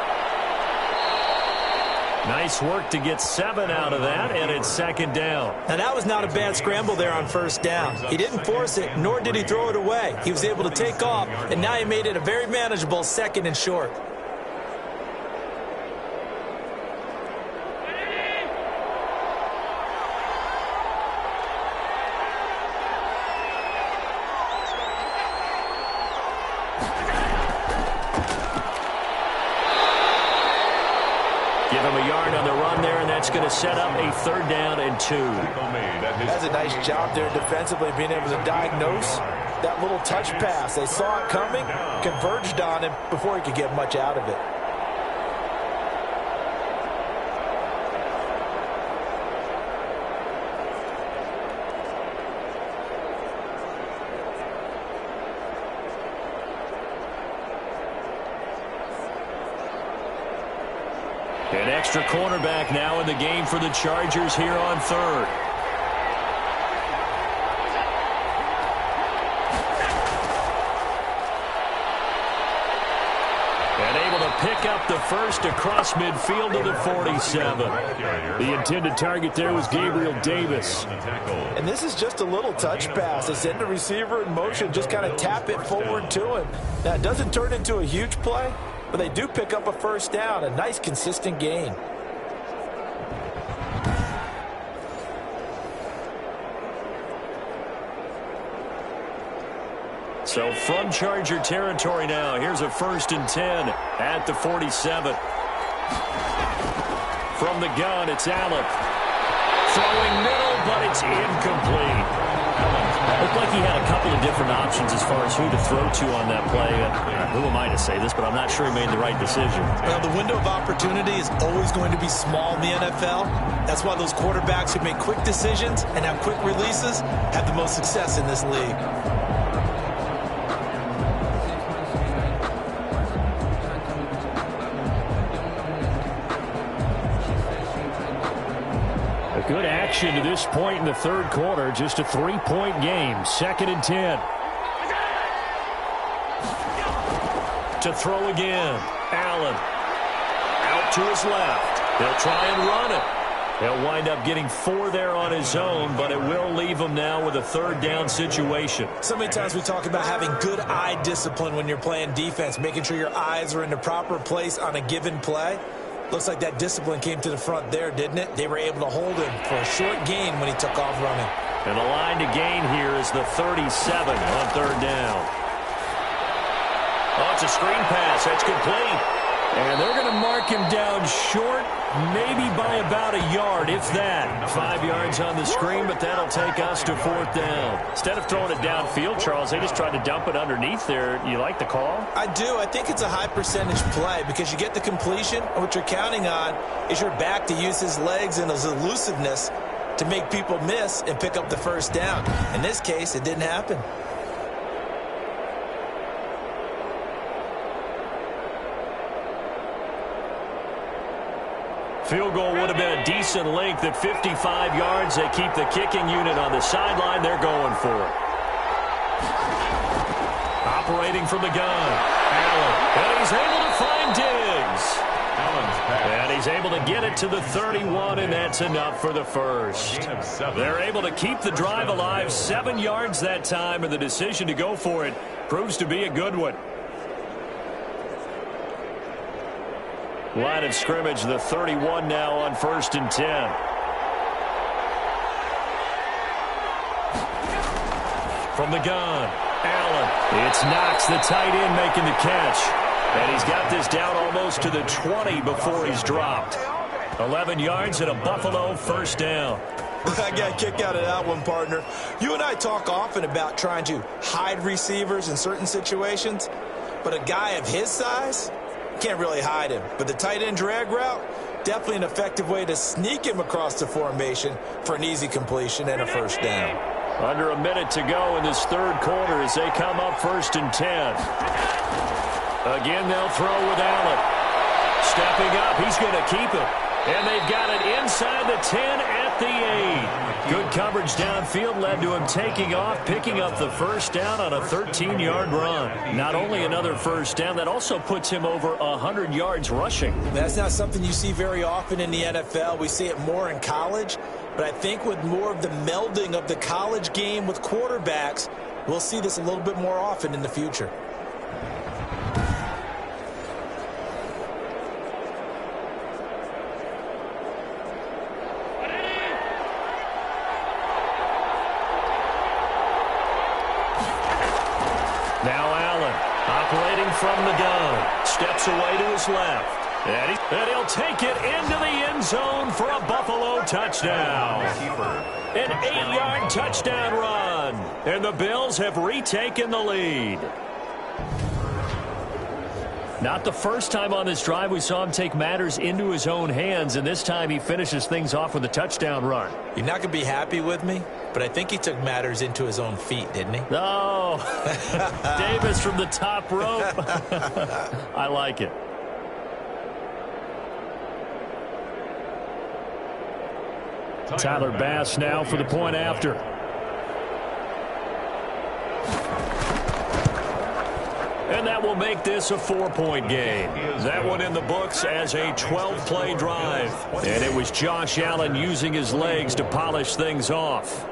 Nice work to get 7 out of that, and it's second down. Now, that was not a bad scramble there on first down. He didn't force it, nor did he throw it away. He was able to take off, and now he made it a very manageable second and short. That's going to set up a third down and 2. That's a nice job there defensively, being able to diagnose that little touch pass. They saw it coming, converged on him before he could get much out of it. An extra cornerback now in the game for the Chargers here on third. And able to pick up the first across midfield to the 47. The intended target there was Gabriel Davis. And this is just a little touch pass. They send the receiver in motion, just kind of tap it forward to him. Now, it doesn't turn into a huge play, but they do pick up a first down, a nice consistent gain. So from Charger territory now, here's a 1st and 10 at the 47. From the gun, it's Allen. Throwing middle, but it's incomplete. Looked like he had a couple of different options as far as who to throw to on that play. Who am I to say this, but I'm not sure he made the right decision. Well, the window of opportunity is always going to be small in the NFL. That's why those quarterbacks who make quick decisions and have quick releases have the most success in this league. Good action to this point in the third quarter. Just a 3-point game. 2nd and 10. To throw again. Allen. Out to his left. He'll try and run it. He'll wind up getting 4 there on his own, but it will leave him now with a third down situation. So many times we talk about having good eye discipline when you're playing defense, making sure your eyes are in the proper place on a given play. Looks like that discipline came to the front there, didn't it? They were able to hold him for a short gain when he took off running. And the line to gain here is the 37 on third down. Oh, it's a screen pass. That's complete. And they're going to mark him down short, maybe by about a yard, if that. 5 yards on the screen, but that'll take us to 4th down. Instead of throwing it downfield, Charles, they just tried to dump it underneath there. You like the call? I do. I think it's a high percentage play because you get the completion, and what you're counting on is your back to use his legs and his elusiveness to make people miss and pick up the first down. In this case, it didn't happen. Field goal would have been a decent length at 55 yards. They keep the kicking unit on the sideline. They're going for it. Operating from the gun. Allen. And he's able to find Diggs. Allen's And he's able to get it to the 31, and that's enough for the first. They're able to keep the drive alive, 7 yards that time, and the decision to go for it proves to be a good one. Line of scrimmage, the 31 now on 1st and 10. From the gun, Allen. It's Knox, the tight end, making the catch. And he's got this down almost to the 20 before he's dropped. 11 yards and a Buffalo first down. I got a kick out of that one, partner. You and I talk often about trying to hide receivers in certain situations, but a guy of his size can't really hide him. But the tight end drag route, definitely an effective way to sneak him across the formation for an easy completion and a first down. Under a minute to go in this third quarter as they come up 1st and 10. Again, they'll throw with Allen. Stepping up, he's going to keep it. And they've got it inside the 10 at the 8. Good coverage downfield led to him taking off, picking up the first down on a 13-yard run. Not only another first down, that also puts him over 100 yards rushing. That's not something you see very often in the NFL. We see it more in college. But I think with more of the melding of the college game with quarterbacks, we'll see this a little bit more often in the future. Now Allen, operating from the gun, steps away to his left. And he'll take it into the end zone for a Buffalo touchdown. An 8-yard touchdown run. And the Bills have retaken the lead. Not the first time on this drive we saw him take matters into his own hands, and this time he finishes things off with a touchdown run. You're not going to be happy with me, but I think he took matters into his own feet, didn't he? Oh, Davis from the top rope. I like it. Tyler Bass now for the point after. And that will make this a 4-point game. That one in the books as a 12-play drive. And it was Josh Allen using his legs to polish things off.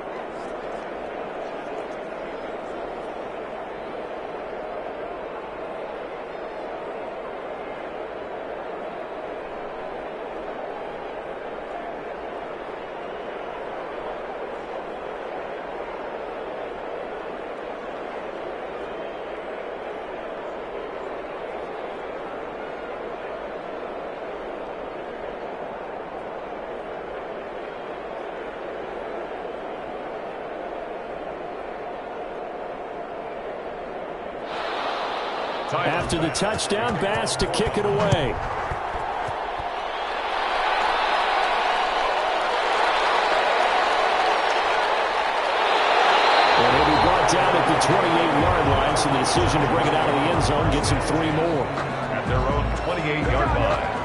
After the touchdown, Bass to kick it away. And he'll be brought down at the 28-yard line, so the decision to bring it out of the end zone gets him 3 more. At their own 28-yard line.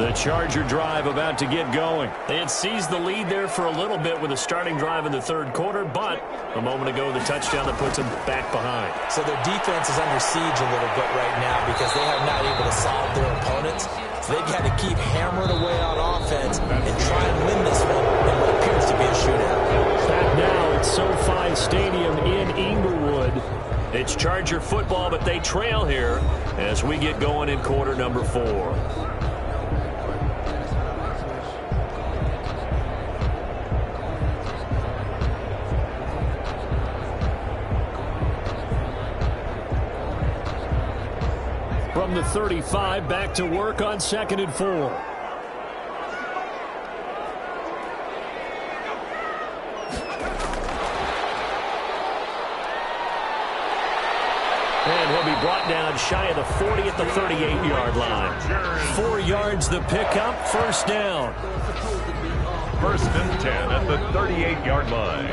The Charger drive about to get going. They had seized the lead there for a little bit with a starting drive in the third quarter, but a moment ago the touchdown that puts them back behind. So their defense is under siege a little bit right now because they have not able to solve their opponents. So they've had to keep hammering away on offense and try and win this one in what appears to be a shootout. Back now at SoFi Stadium in Inglewood. It's Charger football, but they trail here as we get going in quarter number 4. From the 35, back to work on 2nd and 4. And he'll be brought down shy of the 40 at the 38-yard line. 4 yards the pickup, first down. 1st and 10 at the 38-yard line.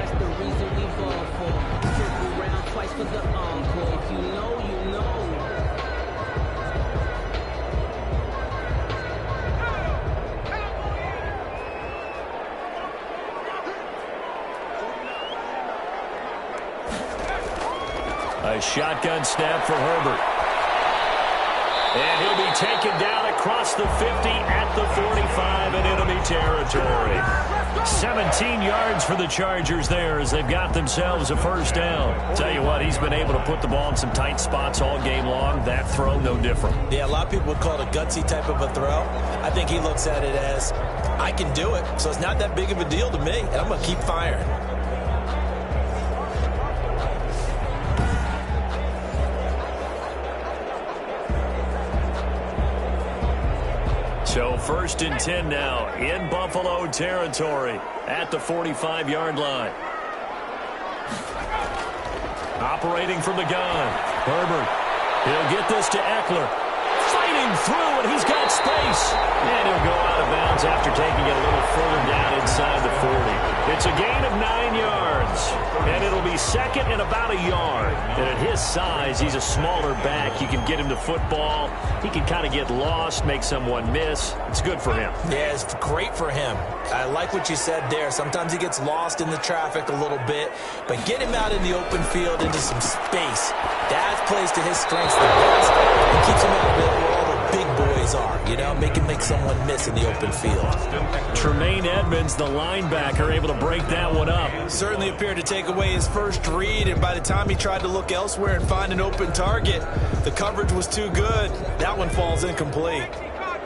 A shotgun snap for Herbert. And he'll be taken down across the 50 at the 45 in enemy territory. 17 yards for the Chargers there as they've got themselves a first down. Tell you what, he's been able to put the ball in some tight spots all game long. That throw, no different. Yeah, a lot of people would call it a gutsy type of a throw. I think he looks at it as, I can do it, so it's not that big of a deal to me, and I'm going to keep firing. So 1st and 10 now in Buffalo territory at the 45-yard line. Operating from the gun. Herbert. He'll get this to Eckler. Fighting through, and he's got space. And he'll go out of bounds after taking it a little further down inside the 40. It's a gain of 9 yards. And it'll be second and about a yard. And at his size, he's a smaller back. You can get him to football. He can kind of get lost, make someone miss. It's good for him. Yeah, it's great for him. I like what you said there. Sometimes he gets lost in the traffic a little bit. But get him out in the open field into some space. That plays to his strengths the best. And keeps him out there where all the big boys are. You know, make someone miss in the open field. Tremaine Edmonds, the linebacker, able to break that one up. Certainly appeared to take away his first read, and by the time he tried to look elsewhere and find an open target, the coverage was too good. That one falls incomplete.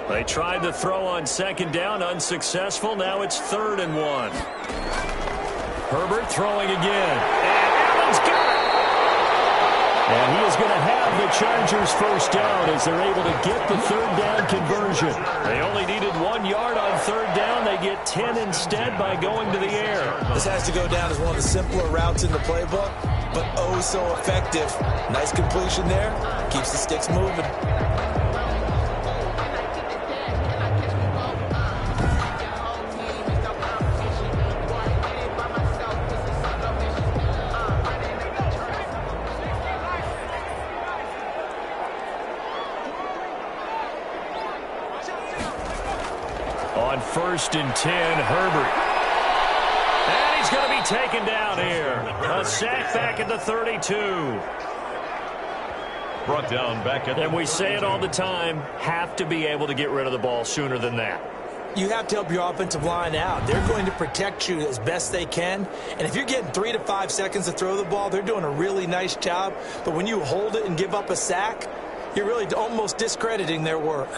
They tried to throw on second down, unsuccessful. Now it's 3rd and 1. Herbert throwing again. And Allen's got it. And he is going to have the Chargers first down as they're able to get the 3rd down conversion. They only needed 1 yard on 3rd down. They get 10 instead by going to the air. This has to go down as one of the simpler routes in the playbook, but oh so effective. Nice completion there. Keeps the sticks moving. On 1st and 10, Herbert. And he's going to be taken down here. A sack back at the 32. Brought down back at the And we say it all the time, have to be able to get rid of the ball sooner than that. You have to help your offensive line out. They're going to protect you as best they can. And if you're getting 3 to 5 seconds to throw the ball, they're doing a really nice job. But when you hold it and give up a sack, you're really almost discrediting their work.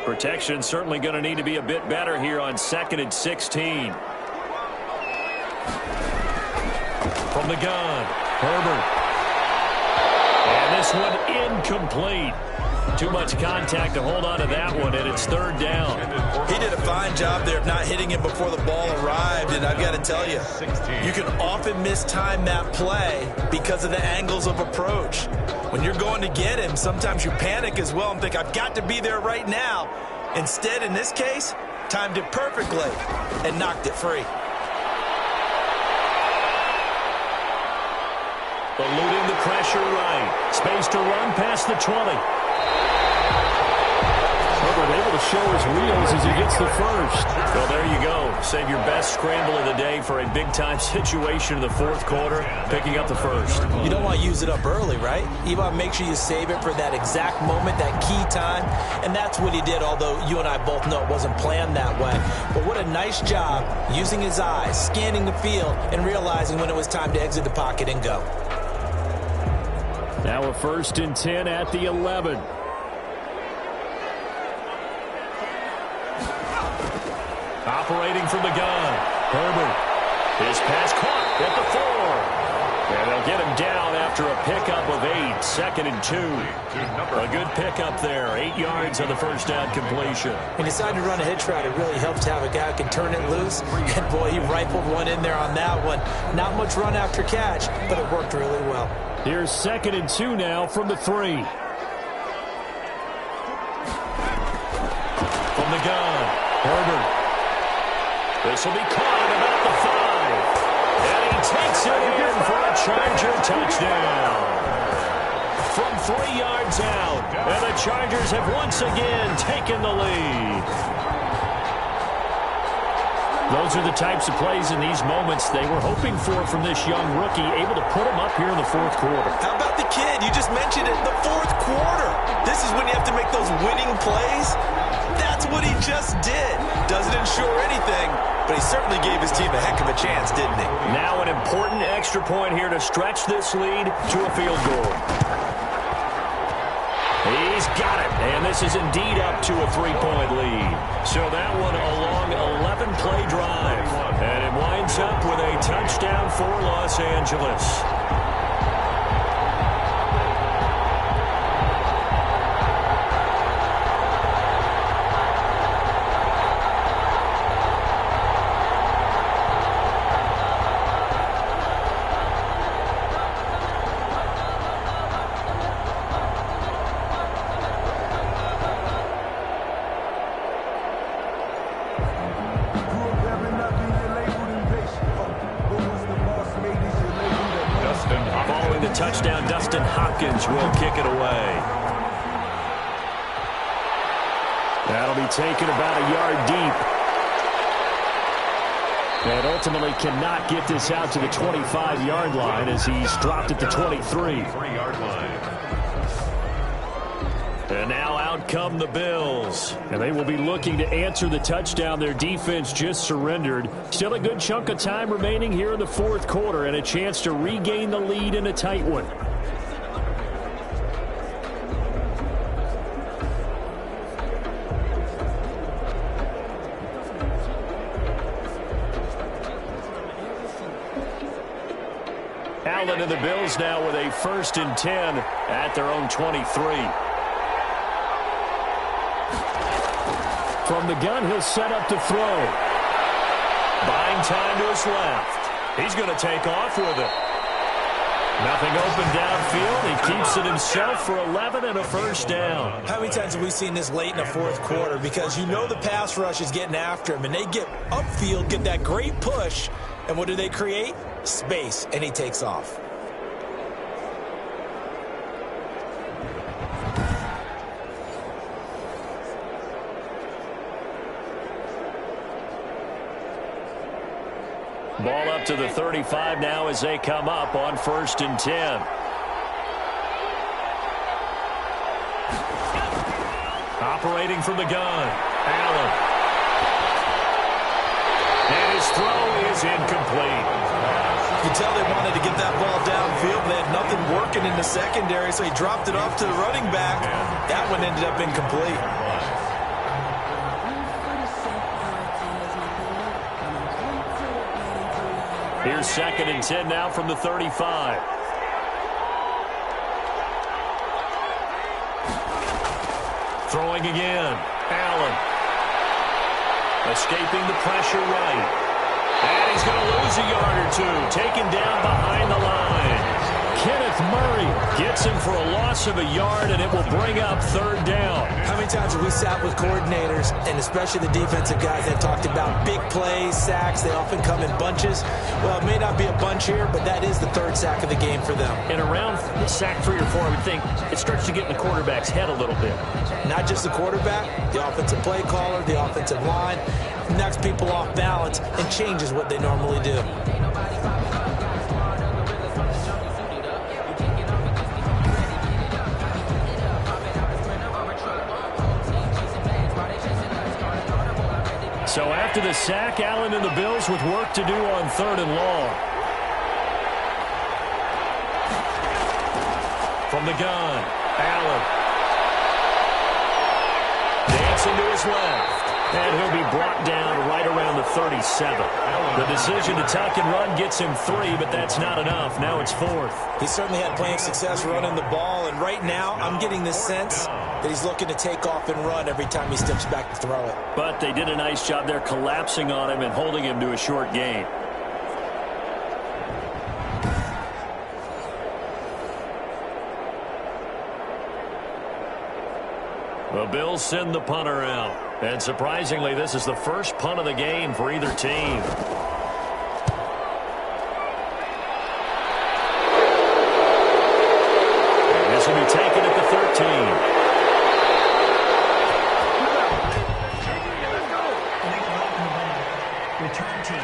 Protection certainly going to need to be a bit better here on 2nd and 16. From the gun, Herbert. And this one incomplete. Too much contact to hold on to that one, and it's 3rd down. He did a fine job there of not hitting him before the ball arrived, and I've got to tell you, you can often mistime that play because of the angles of approach. When you're going to get him, sometimes you panic as well and think, I've got to be there right now. Instead, in this case, timed it perfectly and knocked it free. Eluding the pressure right. Space to run past the 20. Herbert able to show his wheels as he gets the first. Well, there you go. Save your best scramble of the day for a big-time situation in the 4th quarter, picking up the first. You don't want to use it up early, right? You want to make sure you save it for that exact moment, that key time, and that's what he did, although you and I both know it wasn't planned that way. But what a nice job using his eyes, scanning the field, and realizing when it was time to exit the pocket and go. Now a 1st and 10 at the 11. Operating from the gun, Herbert. His pass caught at the 4. And they'll get him down after a pickup of 8. 2nd and 2. A good pickup there. 8 yards on the first down completion. When you decide to run a hitch route, it really helps to have a guy who can turn it loose. And boy, he rifled one in there on that one. Not much run after catch, but it worked really well. Here's 2nd and 2 now from the 3. From the gun, Herbert. This will be caught at about the 5. And he takes it in for a Charger touchdown. from 3 yards out. And the Chargers have once again taken the lead. Those are the types of plays in these moments they were hoping for from this young rookie, able to put him up here in the fourth quarter. How about the kid? You just mentioned it, the fourth quarter. This is when you have to make those winning plays. That's what he just did. Doesn't ensure anything, but he certainly gave his team a heck of a chance, didn't he? Now an important extra point here to stretch this lead to a field goal. He's got it, and this is indeed up to a 3-point lead. So that one a long 11-play drive, and it winds up with a touchdown for Los Angeles. Touchdown, Dustin Hopkins will kick it away. That'll be taken about a yard deep. And ultimately cannot get this out to the 25-yard line as he's dropped at the 23. And now out come the Bills. And they will be looking to answer the touchdown their defense just surrendered. Still a good chunk of time remaining here in the fourth quarter and a chance to regain the lead in a tight one. Allen and the Bills now with a 1st and 10 at their own 23. From the gun, he'll set up to throw. Buying time to his left. He's going to take off with it. Nothing open downfield. He keeps it himself for 11 and a 1st down. How many times have we seen this late in the fourth quarter? Because you know the pass rush is getting after him, and they get upfield, get that great push, and what do they create? Space, and he takes off. Ball up to the 35 now as they come up on 1st and 10. Operating from the gun, Allen. And his throw is incomplete. You can tell they wanted to get that ball downfield. They had nothing working in the secondary, so he dropped it off to the running back. That one ended up incomplete. Here's 2nd and 10 now from the 35. Throwing again. Allen. Escaping the pressure right. And he's going to lose a yard or two. Taken down behind the line. Kenneth Murray gets him for a loss of a yard, and it will bring up 3rd down. How many times have we sat with coordinators, and especially the defensive guys that talked about big plays, sacks, they often come in bunches? Well, it may not be a bunch here, but that is the 3rd sack of the game for them. And around sack 3 or 4, I would think it starts to get in the quarterback's head a little bit. Not just the quarterback, the offensive play caller, the offensive line, knocks people off balance and changes what they normally do. So after the sack, Allen and the Bills with work to do on 3rd and long. From the gun, Allen. Dancing to his left. And he'll be brought down right around the 37. The decision to tuck and run gets him 3, but that's not enough. Now it's 4th. He certainly had plenty of success running the ball, and right now I'm getting this sense that he's looking to take off and run every time he steps back to throw it. But they did a nice job there collapsing on him and holding him to a short gain. The Bills send the punter out. And surprisingly, this is the first punt of the game for either team. And this will be taken at the 13. Return team.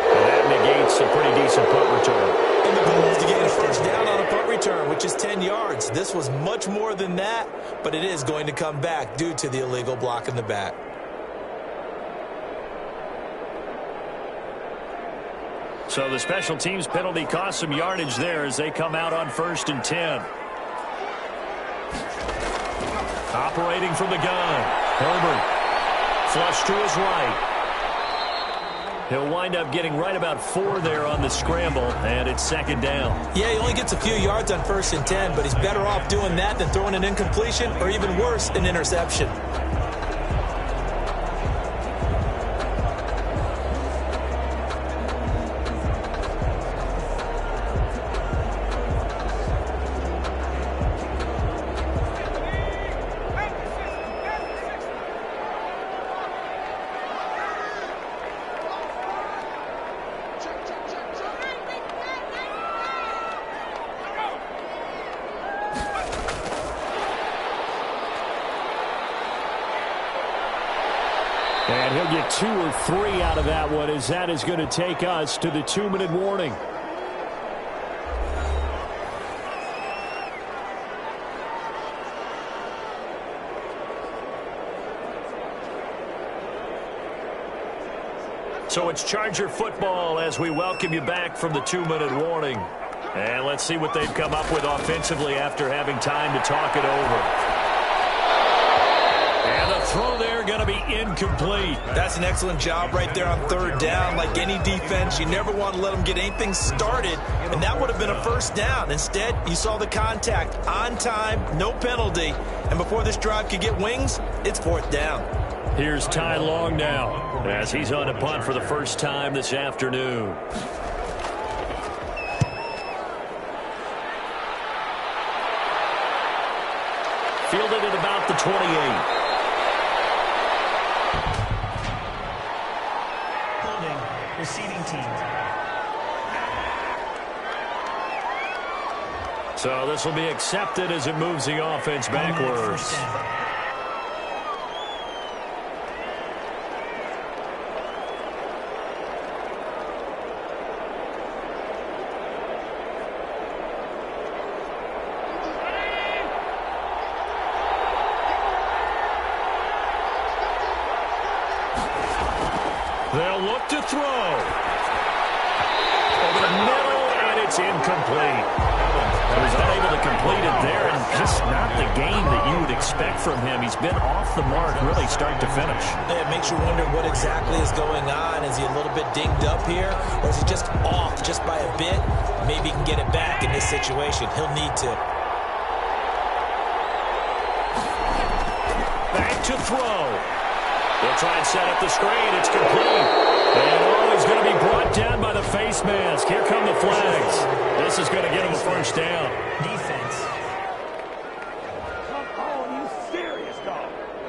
And that negates a pretty decent punt return. And the goal is to gain a first down on a punt return, which is 10 yards. This was much more than that, but it is going to come back due to the illegal block in the back. So the special teams penalty cost some yardage there as they come out on 1st and 10. Operating from the gun. Herbert. Flush to his right. He'll wind up getting right about 4 there on the scramble, and it's 2nd down. Yeah, he only gets a few yards on 1st and 10, but he's better off doing that than throwing an incompletion or even worse, an interception. And he'll get 2 or 3 out of that one, as that is going to take us to the 2-minute warning. So it's Charger football as we welcome you back from the 2-minute warning. And let's see what they've come up with offensively after having time to talk it over. And the throw there going to be incomplete. That's an excellent job right there on 3rd down. Like any defense, you never want to let them get anything started, and that would have been a first down. Instead, you saw the contact on time, no penalty, and before this drive could get wings, it's 4th down. Here's Ty Long now as he's on a punt for the first time this afternoon. Fielded at about the 28. Receiving team. So this will be accepted as it moves the offense backwards. They'll look to throw. Over the middle, and it's incomplete. He was unable to complete it there, and just not the game that you would expect from him. He's been off the mark really start to finish. It makes you wonder what exactly is going on. Is he a little bit dinged up here, or is he just off just by a bit? Maybe he can get it back in this situation. He'll need to. Back to throw. They'll try and set up the screen. It's complete. And he's going to be brought down by the face mask. Here come the flags. This is going to get him a first down. Defense.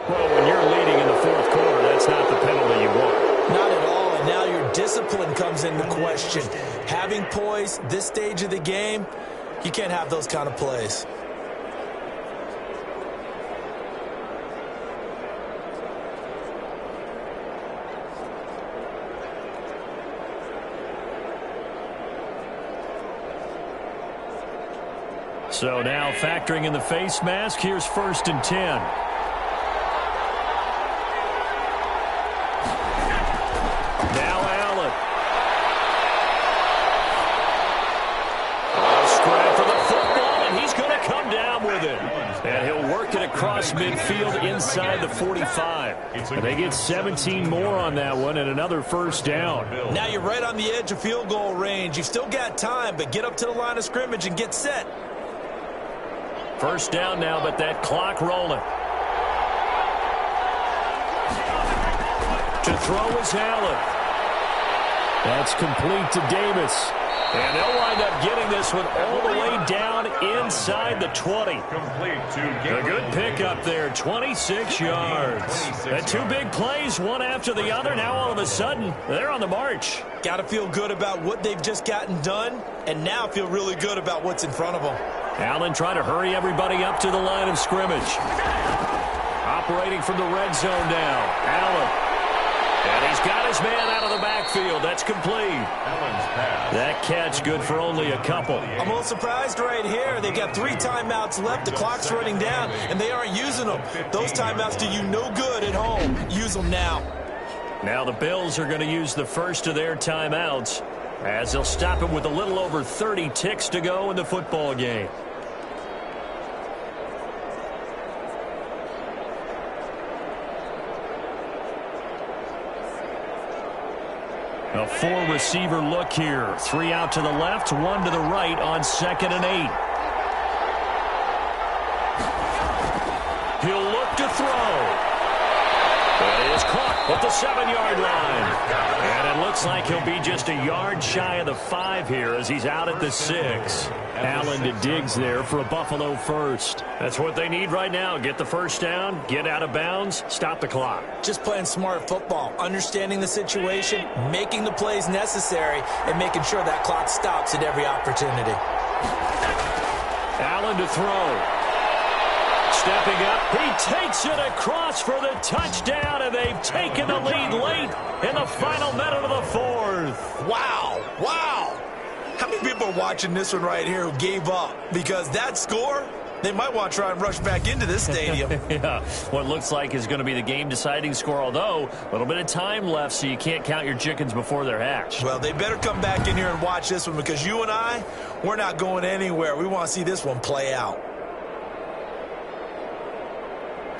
Well, when you're leading in the 4th quarter, that's not the penalty you want. Not at all, and now your discipline comes into question. Having poise this stage of the game, you can't have those kind of plays. So now factoring in the face mask, here's 1st and 10. Now Allen. A scrap for the football, and he's going to come down with it. And he'll work it across midfield inside the 45. And they get 17 more on that one and another first down. Now you're right on the edge of field goal range. You've still got time, but get up to the line of scrimmage and get set. First down now, but that clock rolling. To throw is Allen. That's complete to Davis. And they'll wind up getting this one all the way down inside the 20. Complete to A good pickup there, 26 yards. And two big plays, one after the other. Now all of a sudden, they're on the march. Got to feel good about what they've just gotten done, and now feel really good about what's in front of them. Allen trying to hurry everybody up to the line of scrimmage. Operating from the red zone now. Allen. And he's got his man out of the backfield. That's complete. Allen's pass. That catch good for only a couple. I'm a little surprised right here. They've got 3 timeouts left. The clock's running down, and they aren't using them. Those timeouts do you no good at home. Use them now. Now the Bills are going to use the first of their timeouts as they'll stop it with a little over 30 ticks to go in the football game. A 4-receiver look here. 3 out to the left, 1 to the right on 2nd and 8. He'll look to throw. It is caught at the 7-yard line. And it looks like he'll be just a yard shy of the 5 here as he's out at the 6. Allen to Diggs there for a Buffalo first. That's what they need right now. Get the first down, get out of bounds, stop the clock. Just playing smart football, understanding the situation, making the plays necessary, and making sure that clock stops at every opportunity. Allen to throw. Stepping up, he takes it across for the touchdown, and they've taken the lead late in the final minute of the 4th. Wow, wow. How many people are watching this one right here who gave up? Because that score, they might want to try and rush back into this stadium. Yeah, what looks like is going to be the game-deciding score, although a little bit of time left, so you can't count your chickens before they're hatched. Well, they better come back in here and watch this one, because you and I, we're not going anywhere. We want to see this one play out.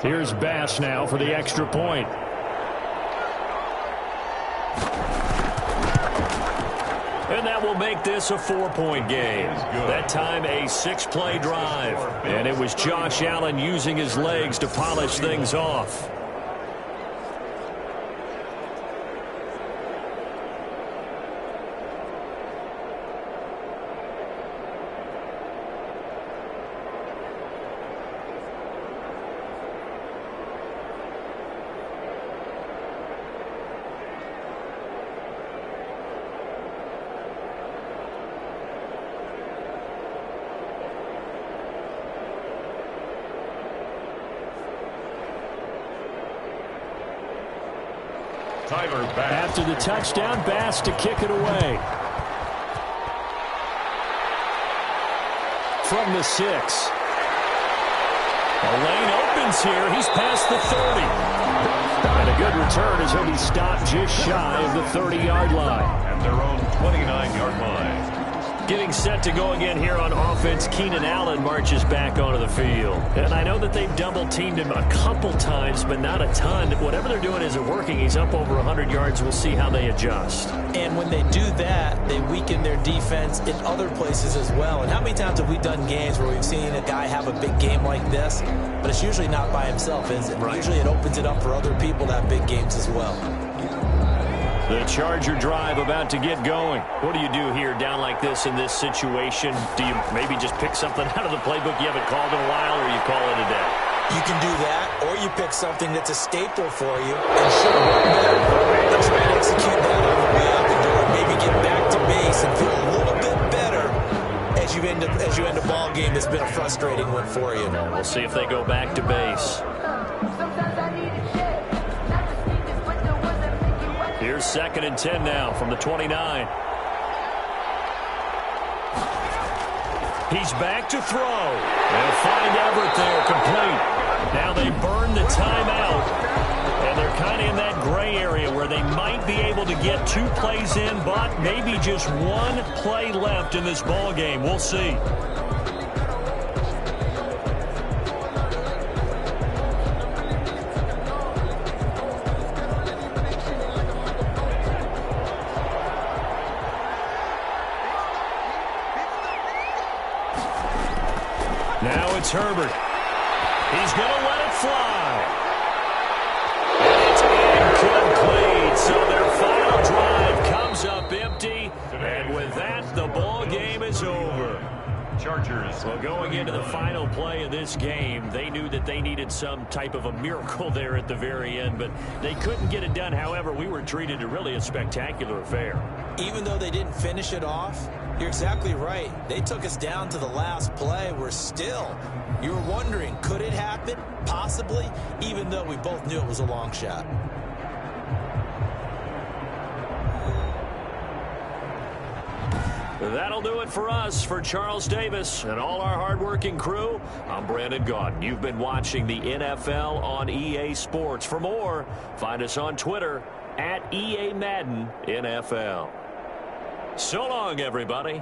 Here's Bass now for the extra point. And that will make this a 4-point game. That time a 6-play drive. And it was Josh Allen using his legs to polish things off. After the touchdown, Bass to kick it away. From the 6. A lane opens here. He's past the 30. And a good return as he'll be stopped just shy of the 30-yard line. At their own 29-yard line. Getting set to go again here on offense, Keenan Allen marches back onto the field. And I know that they've double-teamed him a couple times, but not a ton. Whatever they're doing isn't working. He's up over 100 yards. We'll see how they adjust. And when they do that, they weaken their defense in other places as well. And how many times have we done games where we've seen a guy have a big game like this, but it's usually not by himself, is it? Right. Usually it opens it up for other people to have big games as well. The Charger drive about to get going. What do you do here down like this in this situation? Do you maybe just pick something out of the playbook you haven't called in a while, or you call it a day? You can do that, or you pick something that's a staple for you and should work better. And try and execute that on the way out the door. Maybe get back to base and feel a little bit better as you end a ball game that's been a frustrating one for you. We'll see if they go back to base. Here's 2nd and 10 now from the 29. He's back to throw. They'll find Everett there, complete. Now they burn the timeout, and they're kind of in that gray area where they might be able to get 2 plays in, but maybe just 1 play left in this ball game. We'll see. Now it's Herbert. He's going to let it fly. And it's incomplete. So their final drive comes up empty. And with that, the ball Chargers. Well, going into the final play of this game, they knew that they needed some type of a miracle there at the very end, but they couldn't get it done. However, we were treated to really a spectacular affair. Even though they didn't finish it off, you're exactly right. They took us down to the last play. You were wondering, could it happen? Possibly, even though we both knew it was a long shot. That'll do it for us. For Charles Davis and all our hardworking crew, I'm Brandon Gaudin. You've been watching the NFL on EA Sports. For more, find us on Twitter @EA Madden NFL. So long, everybody.